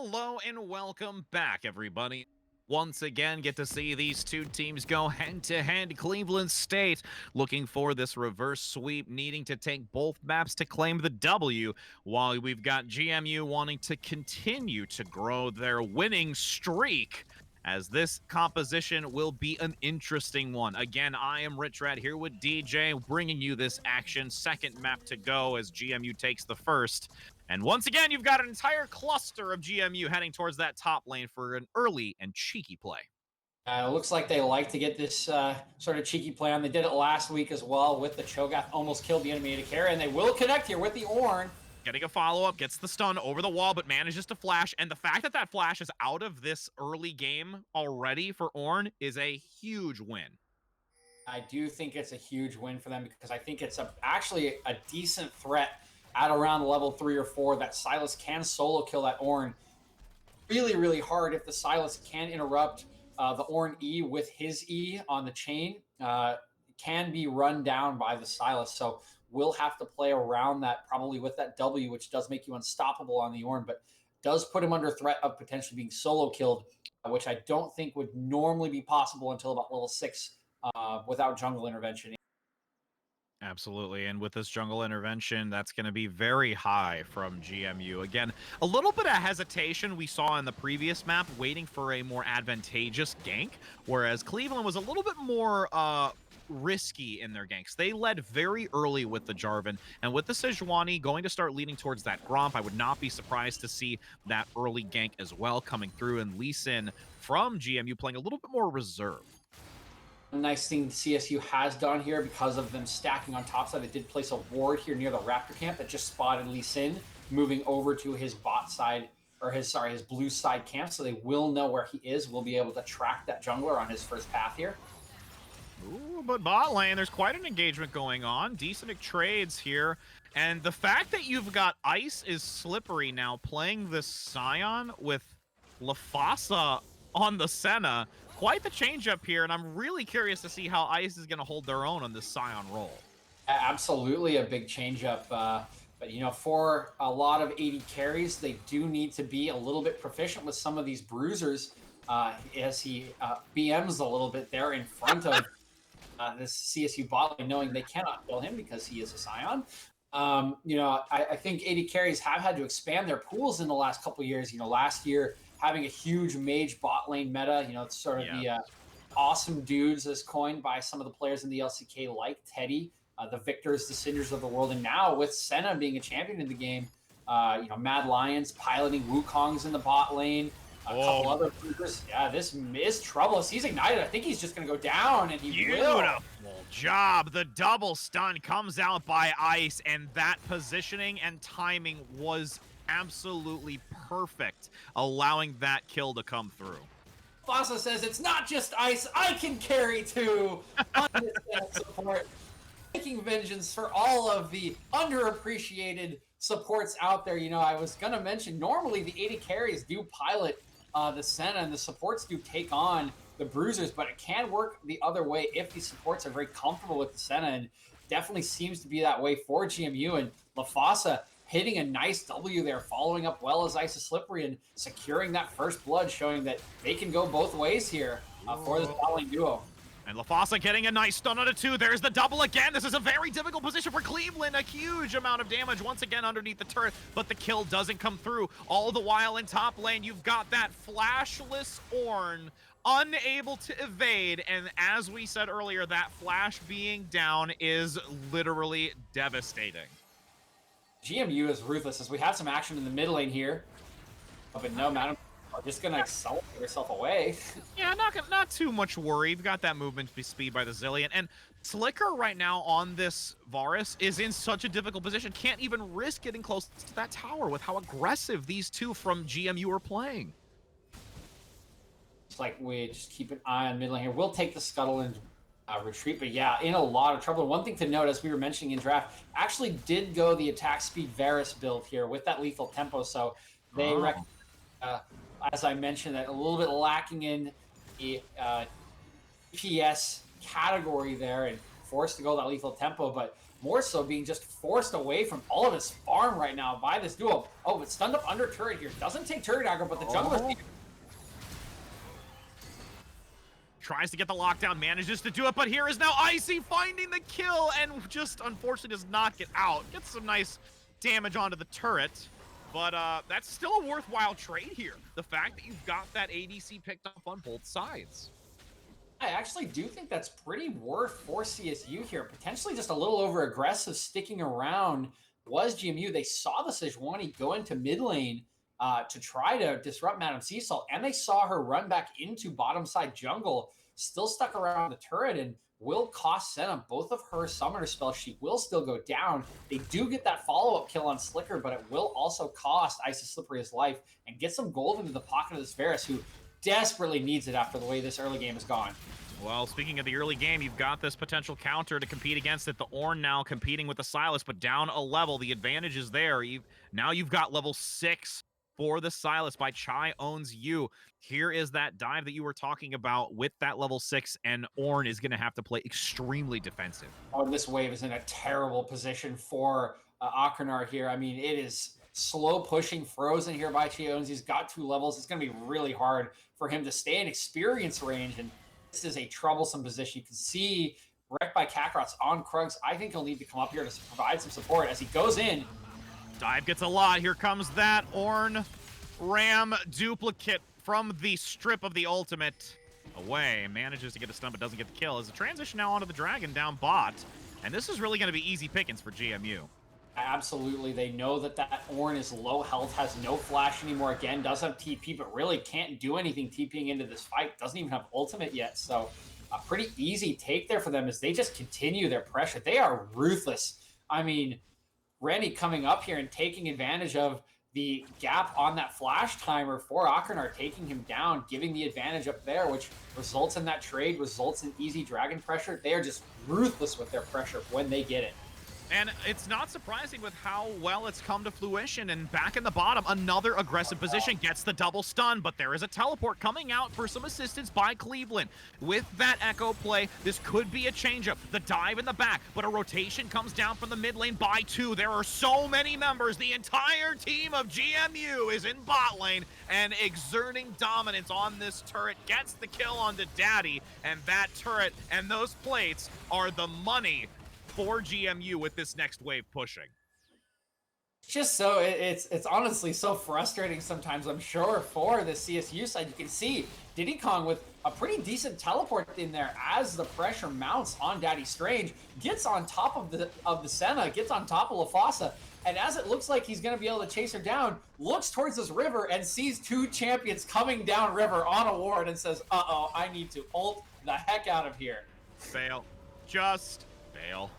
Hello and welcome back, everybody. Once again, get to see these two teams go head-to-head. Cleveland State looking for this reverse sweep, needing to take both maps to claim the W, while we've got GMU wanting to continue to grow their winning streak, as this composition will be an interesting one. Again, I am Rich Red here with DJ, bringing you this action. Second map to go as GMU takes the first. And once again, you've got an entire cluster of GMU heading towards that top lane for an early and cheeky play. It looks like they like to get this sort of cheeky play on. They did it last week as well with the Cho'Gath, almost killed the enemy AD carry, and they will connect here with the Ornn. Getting a follow-up, gets the stun over the wall, but manages to flash. And the fact that that flash is out of this early game already for Ornn is a huge win. I do think it's a huge win for them because I think it's actually a decent threat at around level 3 or 4 that Sylas can solo kill that Ornn really, really hard. If the Sylas can interrupt the Ornn E with his E on the chain, can be run down by the Sylas. So we'll have to play around that probably with that W, which does make you unstoppable on the Ornn, but does put him under threat of potentially being solo killed, which I don't think would normally be possible until about level 6 without jungle intervention. Absolutely, and with this jungle intervention, that's going to be very high from GMU. Again, a little bit of hesitation we saw in the previous map, waiting for a more advantageous gank, whereas Cleveland was a little bit more risky in their ganks. They led very early with the Jarvan, and with the Sejuani going to start leading towards that Gromp, I would not be surprised to see that early gank as well coming through, and Lee Sin from GMU playing a little bit more reserved. Nice thing CSU has done here because of them stacking on top side. It did place a ward here near the Raptor camp that just spotted Lee Sin moving over to his bot side, or his blue side camp, so they will know where he is. We'll be able to track that jungler on his first path here. Ooh, but bot lane, there's quite an engagement going on. Decent trades here. And the fact that you've got Ice is slippery now, playing the Scion with LaFasa on the Senna. Quite the change up here, and I'm really curious to see how Ice is going to hold their own on this Scion role. Absolutely a big change up. But, you know, for a lot of AD carries, they do need to be a little bit proficient with some of these bruisers as he BMs a little bit there in front of this CSU bot lane, knowing they cannot kill him because he is a Scion. You know, I think AD carries have had to expand their pools in the last couple of years. You know, last year, having a huge mage bot lane meta, you know, it's sort of the awesome dudes as coined by some of the players in the LCK like Teddy, the Victors, the Cinders of the world. And now with Senna being a champion in the game, you know, Mad Lions piloting Wukong's in the bot lane, a couple other players. Yeah, this is trouble. He's ignited. I think he's just going to go down, and he will. Beautiful job. The double stun comes out by Ice, and that positioning and timing was absolutely perfect, allowing that kill to come through. Fasa says it's not just Ice, I can carry too. On this support, taking vengeance for all of the underappreciated supports out there. You know, I was gonna mention normally the AD carries do pilot the Senna, and the supports do take on the bruisers, but it can work the other way if the supports are very comfortable with the Senna, and definitely seems to be that way for GMU. And LaFasa hitting a nice W there, following up well as Ice is slippery and securing that first blood, showing that they can go both ways here for this battling duo. And LaFasa getting a nice stun on a 2. There's the double again. This is a very difficult position for Cleveland. A huge amount of damage once again underneath the turret, but the kill doesn't come through. All the while in top lane, you've got that flashless Ornn unable to evade, and as we said earlier, that flash being down is literally devastating. GMU is ruthless as we have some action in the mid lane here. Oh, but no, Madam, just gonna accelerate herself away. Yeah, not too much worry. You've got that movement speed by the Zillion, and Slicker right now on this Varus is in such a difficult position. Can't even risk getting close to that tower with how aggressive these two from GMU are playing. It's like we just keep an eye on mid lane here. We'll take the scuttle and retreat, but yeah, in a lot of trouble. One thing to note, as we were mentioning in draft, actually did go the attack speed Varus build here with that lethal tempo, so they as I mentioned, that a little bit lacking in the PS category there, and forced to go that lethal tempo, but more so being just forced away from all of his farm right now by this duo. Oh, but stunned up under turret here. Doesn't take turret aggro, but the jungler's tries to get the lockdown, manages to do it, but here is now Icy finding the kill and just unfortunately does not get out. Gets some nice damage onto the turret, but that's still a worthwhile trade here. The fact that you've got that ADC picked up on both sides. I actually do think that's pretty worth for CSU here. Potentially just a little over aggressive sticking around was GMU. They saw the Sejuani go into mid lane to try to disrupt Madame Seasalt, and they saw her run back into bottom side jungle, still stuck around the turret, and will cost Senna both of her summoner spells. She will still go down. They do get that follow-up kill on Slicker, but it will also cost Icy Slippery his life and get some gold into the pocket of this Varus, who desperately needs it after the way this early game has gone. Well, speaking of the early game, you've got this potential counter to compete against it. The Ornn now competing with the Sylas, but down a level. The advantage is there. Now you've got level 6 for the Sylas by Chai Owns You. Here is that dive that you were talking about with that level 6, and Ornn is going to have to play extremely defensive. Oh, this wave is in a terrible position for Akrenar here. I mean, it is slow pushing Frozen here by Chai Owns. He's got 2 levels. It's going to be really hard for him to stay in experience range, and this is a troublesome position. You can see wrecked by Kakarot's on Krugs. I think he'll need to come up here to provide some support as he goes in. Dive gets a lot. Here comes that Ornn Ram duplicate from the strip of the ultimate away. Manages to get a stun but doesn't get the kill. As a transition now onto the Dragon down bot. And this is really going to be easy pickings for GMU. Absolutely. They know that Ornn is low health, has no flash anymore. Again, does have TP, but really can't do anything TPing into this fight. Doesn't even have ultimate yet. So a pretty easy take there for them as they just continue their pressure. They are ruthless. I mean, Rennie coming up here and taking advantage of the gap on that flash timer for Akrenar, taking him down, giving the advantage up there, which results in that trade, results in easy dragon pressure. They are just ruthless with their pressure when they get it. And it's not surprising with how well it's come to fruition. And back in the bottom, another aggressive position gets the double stun, but there is a teleport coming out for some assistance by Cleveland. With that Echo play, this could be a changeup. The dive in the back, but a rotation comes down from the mid lane by 2. There are so many members. The entire team of GMU is in bot lane and exerting dominance on this turret. Gets the kill onto Daddy, and that turret and those plates are the money for GMU with this next wave pushing. Just so it's honestly so frustrating sometimes, I'm sure, for the CSU side. You can see Diddy Kong with a pretty decent teleport in there as the pressure mounts on Daddy Strange, gets on top of the Senna, gets on top of LaFossa, and as it looks like he's going to be able to chase her down, looks towards this river and sees 2 champions coming down river on a ward and says, uh-oh, I need to ult the heck out of here. Fail. Just fail.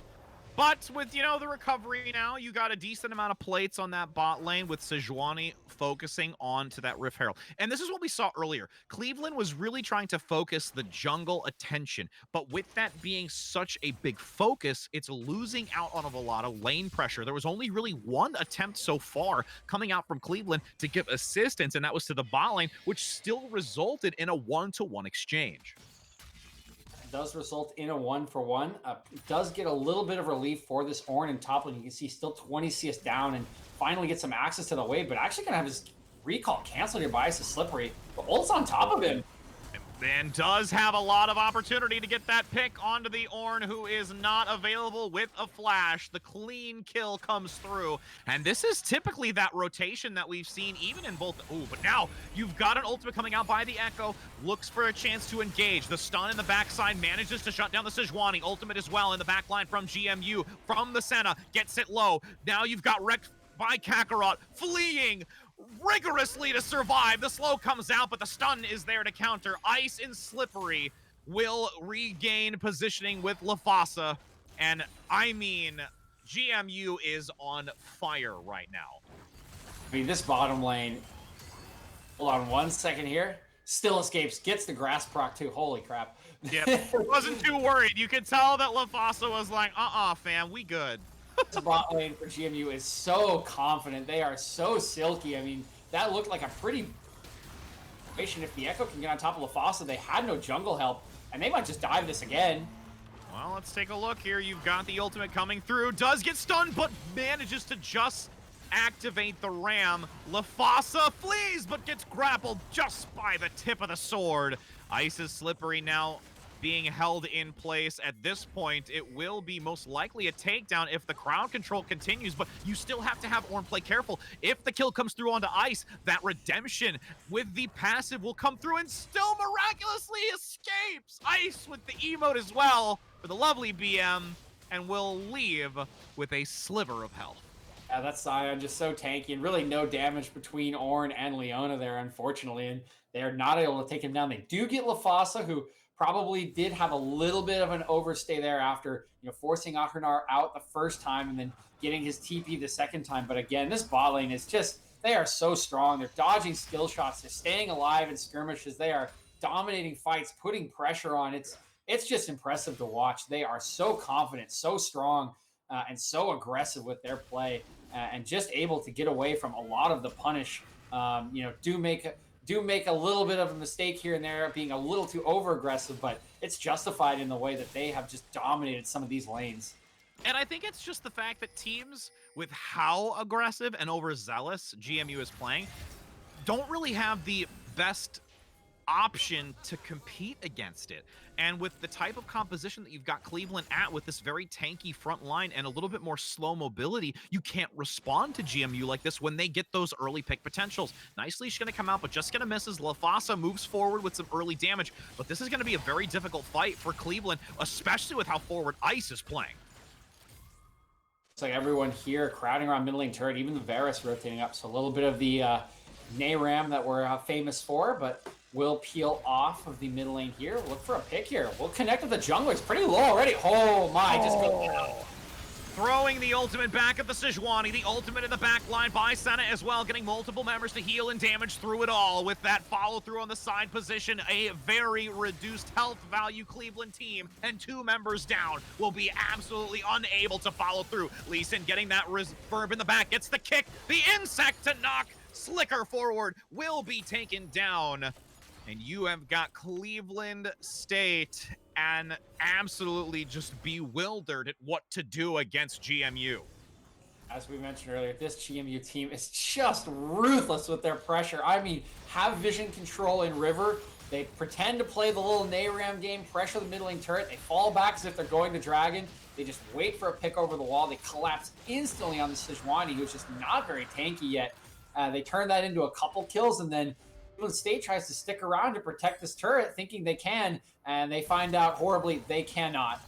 But with, the recovery now, you got a decent amount of plates on that bot lane with Sejuani focusing on to that Rift Herald. And this is what we saw earlier. Cleveland was really trying to focus the jungle attention. But with that being such a big focus, it's losing out on a lot of lane pressure. There was only really one attempt so far coming out from Cleveland to give assistance, and that was to the bot lane, which still resulted in a 1-to-1 exchange. Does result in a 1-for-1. Does get a little bit of relief for this Ornn and top lane. You can see still 20 CS down and finally get some access to the wave, but actually gonna have his recall canceled here by Icy Slippery. The ult's on top of him. And does have a lot of opportunity to get that pick onto the Ornn, who is not available with a flash. The clean kill comes through, and this is typically that rotation that we've seen even in both. Ooh, but now you've got an ultimate coming out by the Echo, looks for a chance to engage. The stun in the backside manages to shut down the Sejuani. Ultimate as well in the backline from GMU, from the Senna, gets it low. Now you've got wrecked by Kakarot, fleeing rigorously to survive. The slow comes out, but the stun is there to counter. Ice and Slippery will regain positioning with LaFossa. And I mean, GMU is on fire right now. I mean, this bottom lane, hold on 1 second here, still escapes, gets the grass proc too. Holy crap. Yeah, wasn't too worried. You could tell that LaFossa was like, fam, we good. This bot lane for GMU is so confident. They are so silky. I mean, that looked like a pretty situation. If the Echo can get on top of LaFossa, they had no jungle help, and they might just dive this again. Well, let's take a look here. You've got the ultimate coming through. Does get stunned, but manages to just activate the ram. Lafasa flees, but gets grappled just by the tip of the sword. Ice is slippery now, being held in place. At this point, it will be most likely a takedown if the crowd control continues, but you still have to have Ornn play careful. If the kill comes through onto Ice, that redemption with the passive will come through and still miraculously escapes. Ice with the emote as well for the lovely BM, and will leave with a sliver of health. Yeah, that Scion just so tanky, and really no damage between Ornn and Leona there, unfortunately, and they're not able to take him down. They do get Lafasa, who probably did have a little bit of an overstay there after, forcing Akhenar out the first time and then getting his TP the second time. But again, this bot lane is just, they are so strong. They're dodging skill shots. They're staying alive in skirmishes. They are dominating fights, putting pressure on. It's just impressive to watch. They are so confident, so strong, and so aggressive with their play, and just able to get away from a lot of the punish. Do make a little bit of a mistake here and there, being a little too over aggressive, but it's justified in the way that they have just dominated some of these lanes. And I think it's just the fact that teams with how aggressive and overzealous GMU is playing don't really have the best option to compete against it. And with the type of composition that you've got Cleveland at, with this very tanky front line and a little bit more slow mobility, you can't respond to GMU like this when they get those early pick potentials. Nice Leash going to come out, but just going to miss as Lafasa moves forward with some early damage. But this is going to be a very difficult fight for Cleveland, especially with how forward Ice is playing. It's like everyone here crowding around middle lane turret, even the Varus rotating up. So a little bit of the Nayram that we're famous for, but will peel off of the middle lane here. We'll look for a pick here. We'll connect with the jungler. It's pretty low already. Oh my, just go. Throwing the ultimate back at the Sejuani. The ultimate in the back line by Senna as well, getting multiple members to heal and damage through it all. With that follow through on the side position, a very reduced health value Cleveland team, and 2 members down will be absolutely unable to follow through. Lee Sin getting that reverb in the back, gets the kick, the insect to knock Slicker forward, will be taken down. And you have got Cleveland State and absolutely just bewildered at what to do against GMU. As we mentioned earlier, this GMU team is just ruthless with their pressure. I mean, have vision control in River. They pretend to play the little Nayram game, pressure the middle lane turret. They fall back as if they're going to Dragon. They just wait for a pick over the wall. They collapse instantly on the Sejuani, who's just not very tanky yet. They turn that into a couple kills, and then Cleveland State tries to stick around to protect this turret, thinking they can, and they find out horribly they cannot.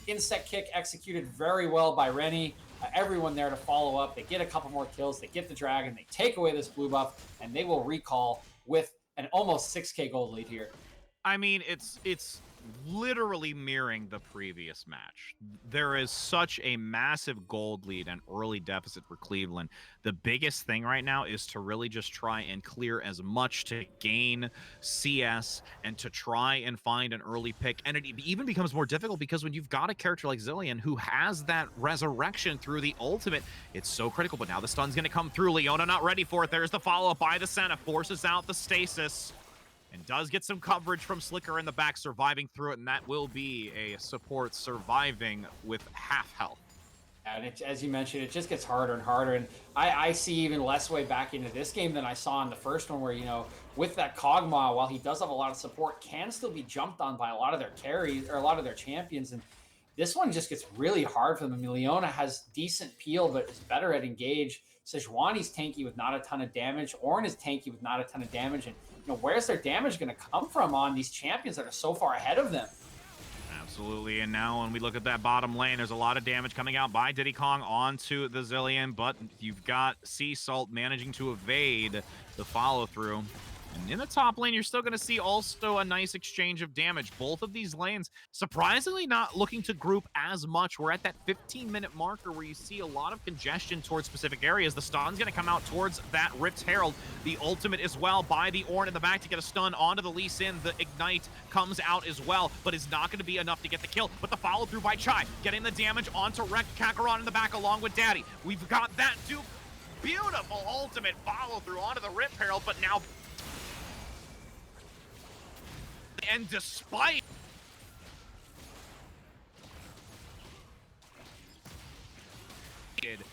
Insect kick executed very well by Rennie. Everyone there to follow up. They get a couple more kills. They get the dragon. They take away this blue buff, and they will recall with an almost 6K gold lead here. I mean, it's literally mirroring the previous match. There is such a massive gold lead and early deficit for Cleveland. The biggest thing right now is to really just try and clear as much to gain CS and to try and find an early pick. And it even becomes more difficult because when you've got a character like Zilean who has that resurrection through the ultimate, it's so critical. But now the stun's going to come through. Leona not ready for it. There's the follow-up by the Senna. Forces out the stasis. And does get some coverage from Slicker in the back, surviving through it, and that will be a support surviving with half health. And as you mentioned, it just gets harder and harder. And I see even less way back into this game than I saw in the first one, where, with that Kog'Maw, while he does have a lot of support, can still be jumped on by a lot of their carries, or a lot of their champions. And this one just gets really hard for them. I mean, Leona has decent peel, but is better at engage. Sejuani's tanky with not a ton of damage. Ornn is tanky with not a ton of damage. And where's their damage going to come from on these champions that are so far ahead of them? Absolutely, and now when we look at that bottom lane, there's a lot of damage coming out by Diddy Kong onto the Zilean, but you've got Sea Salt managing to evade the follow-through. And in the top lane, you're still going to see also a nice exchange of damage. Both of these lanes, surprisingly not looking to group as much. We're at that 15-minute marker where you see a lot of congestion towards specific areas. The stun's going to come out towards that Rift Herald. The ultimate as well by the Ornn in the back to get a stun onto the Lee Sin. The Ignite comes out as well, but is not going to be enough to get the kill. But the follow-through by Chai, getting the damage onto Wreck Kakarot in the back along with Daddy. We've got that Duke. Beautiful ultimate follow-through onto the Rift Herald, but now... And despite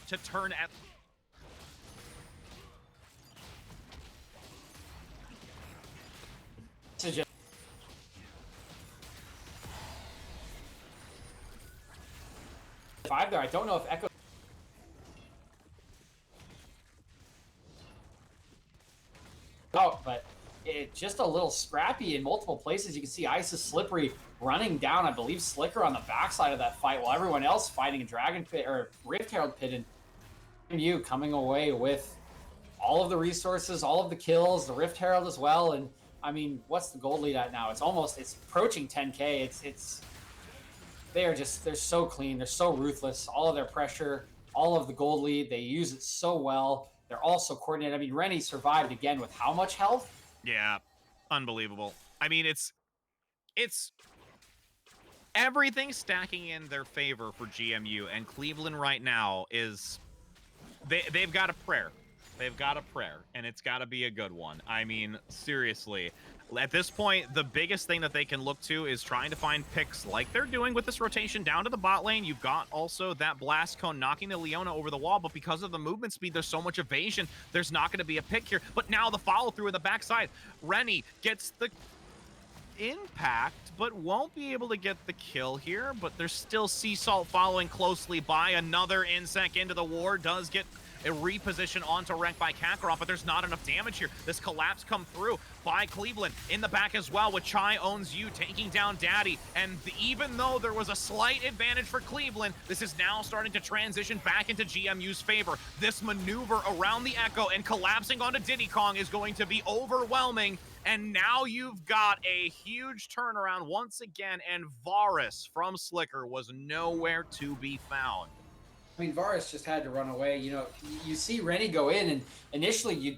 to turn at. Five there. I don't know if Echo. Oh, but it's just a little scrappy in multiple places. You can see Ice is Slippery running down, I believe, Slicker on the backside of that fight, while everyone else fighting a Dragon Pit or Rift Herald Pit, and you coming away with all of the resources, all of the kills, the Rift Herald as well. And I mean, what's the gold lead at now? It's approaching 10K. They're so clean. They're so ruthless. All of their pressure, all of the gold lead, they use it so well. They're also coordinated. I mean, Rennie survived again with how much health? Yeah, unbelievable. I mean, it's everything stacking in their favor for GMU, and Cleveland right now is they've got a prayer. They've got a prayer, and it's got to be a good one. I mean, seriously. At this point, the biggest thing that they can look to is trying to find picks like they're doing with this rotation down to the bot lane. You've got also that blast cone knocking the Leona over the wall, but because of the movement speed, there's so much evasion, there's not going to be a pick here. But now the follow through in the backside. Rennie gets the impact, but won't be able to get the kill here. But there's still Sea Salt following closely by another Insect into the war. Does get a reposition onto rank by Kakarot, but there's not enough damage here. This collapse come through by Cleveland in the back as well, with Chai owns you taking down Daddy. And even though there was a slight advantage for Cleveland, this is now starting to transition back into GMU's favor. This maneuver around the Echo and collapsing onto Diddy Kong is going to be overwhelming. And now you've got a huge turnaround once again, and Varus from Slicker was nowhere to be found. I mean, Varus just had to run away. You know, you see Rennie go in, and initially you'd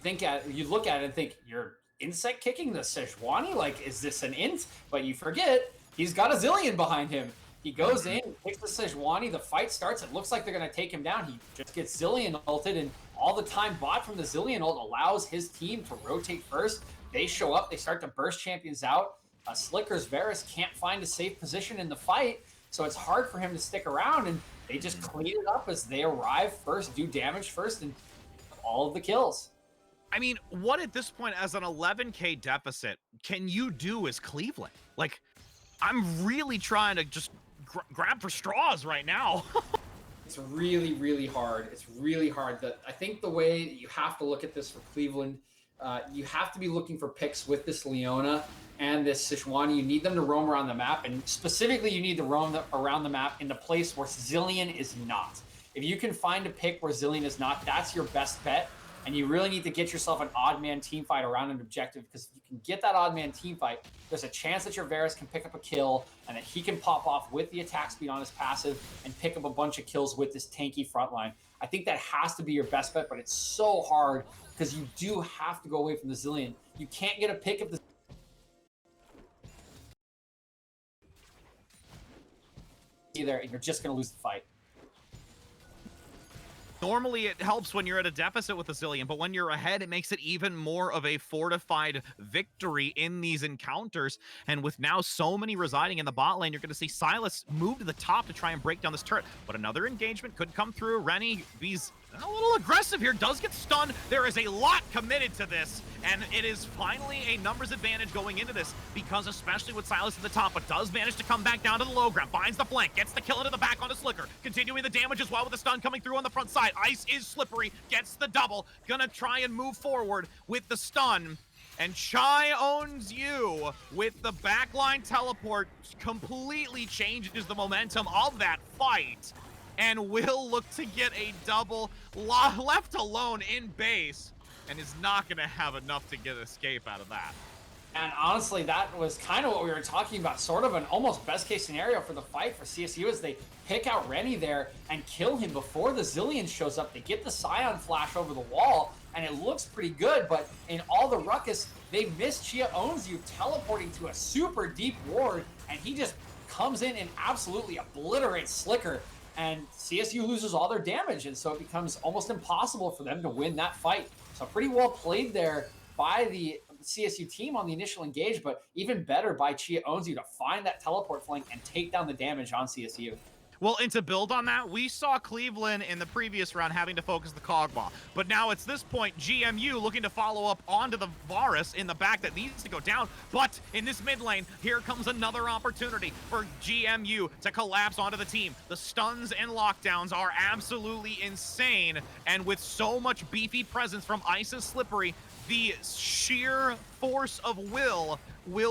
look at it and think, you're insect kicking the Sejuani? Like, is this an int? But you forget, he's got a Zillion behind him. He goes in, kicks the Sejuani, the fight starts, it looks like they're going to take him down. He just gets Zillion ulted, and all the time bought from the Zillion ult allows his team to rotate first. They show up, they start to burst champions out. Slicker's Varus can't find a safe position in the fight, so it's hard for him to stick around, and they just clean it up as they arrive first, do damage first, and all of the kills. I mean, what at this point, as an 11K deficit, can you do as Cleveland? Like, I'm really trying to just grab for straws right now. It's really, really hard. It's really hard. I think the way you have to look at this for Cleveland, you have to be looking for picks with this Leona and this Sejuani. You need them to roam around the map, and specifically you need to roam around the map in the place where Zillion is not. If you can find a pick where Zillion is not, that's your best bet, and you really need to get yourself an odd man team fight around an objective, because if you can get that odd man team fight, there's a chance that your Varus can pick up a kill and that he can pop off with the attack speed on his passive and pick up a bunch of kills with this tanky frontline. I think that has to be your best bet, but it's so hard because you do have to go away from the Zillion. You can't get a pick of the either, and you're just going to lose the fight. Normally it helps when you're at a deficit with a Zillion, but when you're ahead, it makes it even more of a fortified victory in these encounters. And with now so many residing in the bot lane, you're going to see Silas move to the top to try and break down this turret. But another engagement could come through. Rennie, he's a little aggressive here, does get stunned. There is a lot committed to this, and it is finally a numbers advantage going into this, because especially with Silas at the top, but does manage to come back down to the low ground, finds the flank, gets the kill into the back on the Slicker, continuing the damage as well with the stun coming through on the front side. Ice is Slippery, gets the double, gonna try and move forward with the stun. And Chai owns you with the backline teleport, completely changes the momentum of that fight, and will look to get a double left alone in base, and is not going to have enough to get escape out of that. And honestly, that was kind of what we were talking about, sort of an almost best case scenario for the fight for CSU, as they pick out Rennie there and kill him before the Zillion shows up. They get the Scion flash over the wall, and it looks pretty good, but in all the ruckus, they miss Chia Owns You teleporting to a super deep ward, and he just comes in and absolutely obliterates Slicker. And CSU loses all their damage, and so it becomes almost impossible for them to win that fight. So pretty well played there by the CSU team on the initial engage, but even better by Chia Owns You to find that teleport flank and take down the damage on CSU. Well, and to build on that, we saw Cleveland in the previous round having to focus the Kog'Maw. But now it's this point, GMU looking to follow up onto the Varus in the back that needs to go down. But in this mid lane, here comes another opportunity for GMU to collapse onto the team. The stuns and lockdowns are absolutely insane. And with so much beefy presence from Isis Slippery, the sheer force of will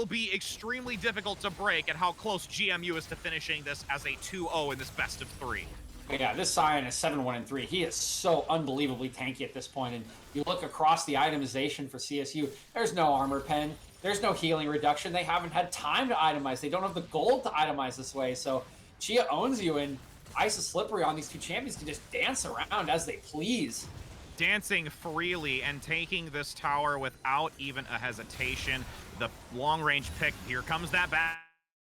be extremely difficult to break at how close GMU is to finishing this as a 2-0 in this best of 3. Yeah, this Sion is 7-1-3. He is so unbelievably tanky at this point. And you look across the itemization for CSU, there's no armor pen, there's no healing reduction. They haven't had time to itemize. They don't have the gold to itemize this way. So Chia owns you, and Isis Slippery on these two champions can just dance around as they please. Dancing freely and taking this tower without even a hesitation. The long-range pick, here comes that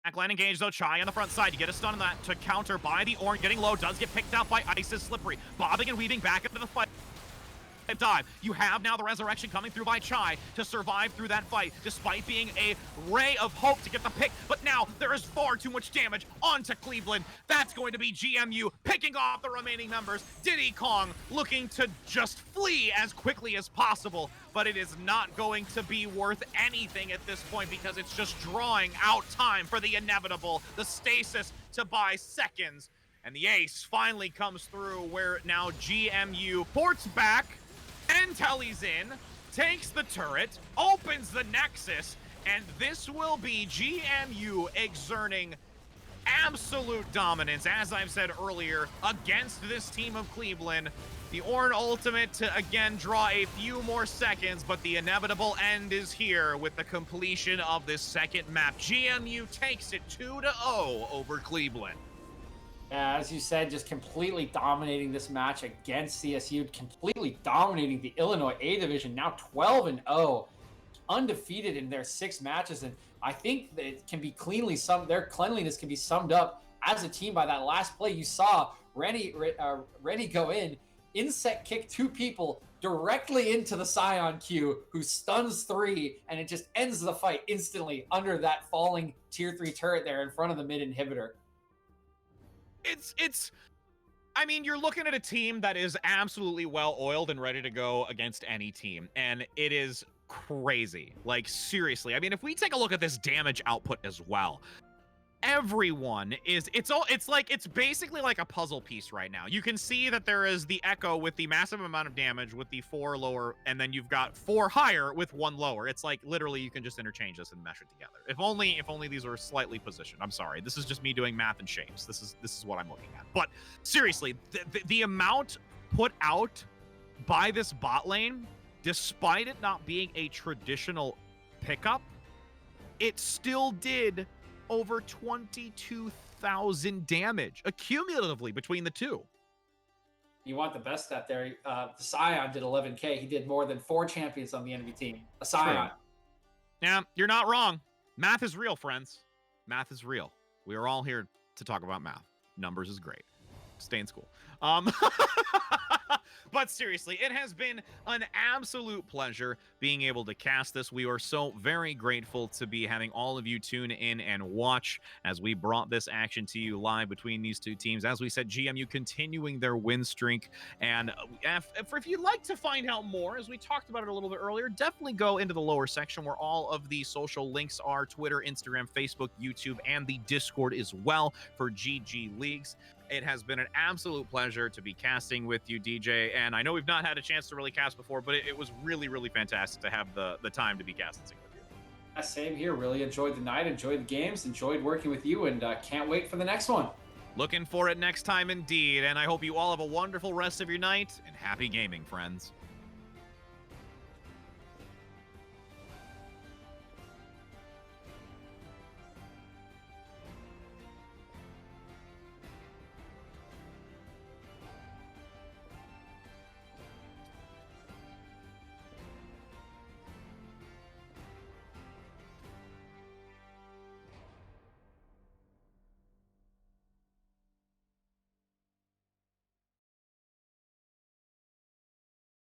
backline engage though. Chai on the front side, you get a stun on that to counter by the Ornn, getting low, does get picked out by Isis Slippery. Bobbing and weaving back into the fight. Dive. You have now the resurrection coming through by Chai to survive through that fight, despite being a ray of hope to get the pick. But now there is far too much damage onto Cleveland. That's going to be GMU picking off the remaining members. Diddy Kong looking to just flee as quickly as possible, but it is not going to be worth anything at this point because it's just drawing out time for the inevitable, the stasis to buy seconds. And the ace finally comes through where now GMU ports back. Intelli's in, takes the turret, opens the Nexus, and this will be GMU exerting absolute dominance, as I've said earlier, against this team of Cleveland. The Ornn ultimate to again draw a few more seconds, but the inevitable end is here with the completion of this second map. GMU takes it 2-0 over Cleveland. As you said, just completely dominating this match against CSU, completely dominating the Illinois A division, now 12-0, undefeated in their 6 matches. And I think that it can be their cleanliness can be summed up as a team by that last play. You saw Rennie go insect kick 2 people directly into the Scion Q, who stuns 3, and it just ends the fight instantly under that falling tier 3 turret there in front of the mid inhibitor. I mean, you're looking at a team that is absolutely well-oiled and ready to go against any team, and it is crazy. Like, seriously. I mean, if we take a look at this damage output as well, everyone is, it's basically like a puzzle piece right now. You can see that there is the Echo with the massive amount of damage with the 4 lower, and then you've got 4 higher with 1 lower. It's like literally you can just interchange this and mesh it together. If only these were slightly positioned. I'm sorry. This is just me doing math and shapes. This is what I'm looking at. But seriously, the amount put out by this bot lane, despite it not being a traditional pickup, it still did over 22,000 damage accumulatively between the two. You want the best stat there. The Scion did 11K. He did more than 4 champions on the enemy team. A Scion. True. Yeah, you're not wrong. Math is real, friends. Math is real. We are all here to talk about math. Numbers is great. Stay in school. But seriously, it has been an absolute pleasure being able to cast this. We are so very grateful to be having all of you tune in and watch as we brought this action to you live between these two teams. As we said, GMU continuing their win streak. And if you'd like to find out more, as we talked about it a little bit earlier, definitely go into the lower section where all of the social links are: Twitter, Instagram, Facebook, YouTube, and the Discord as well for GG Leagues. It has been an absolute pleasure to be casting with you, DJ. And I know we've not had a chance to really cast before, but it was really, really fantastic to have the time to be casting with you. Same here. Really enjoyed the night, enjoyed the games, enjoyed working with you, and can't wait for the next one. Looking for it next time indeed. And I hope you all have a wonderful rest of your night and happy gaming, friends.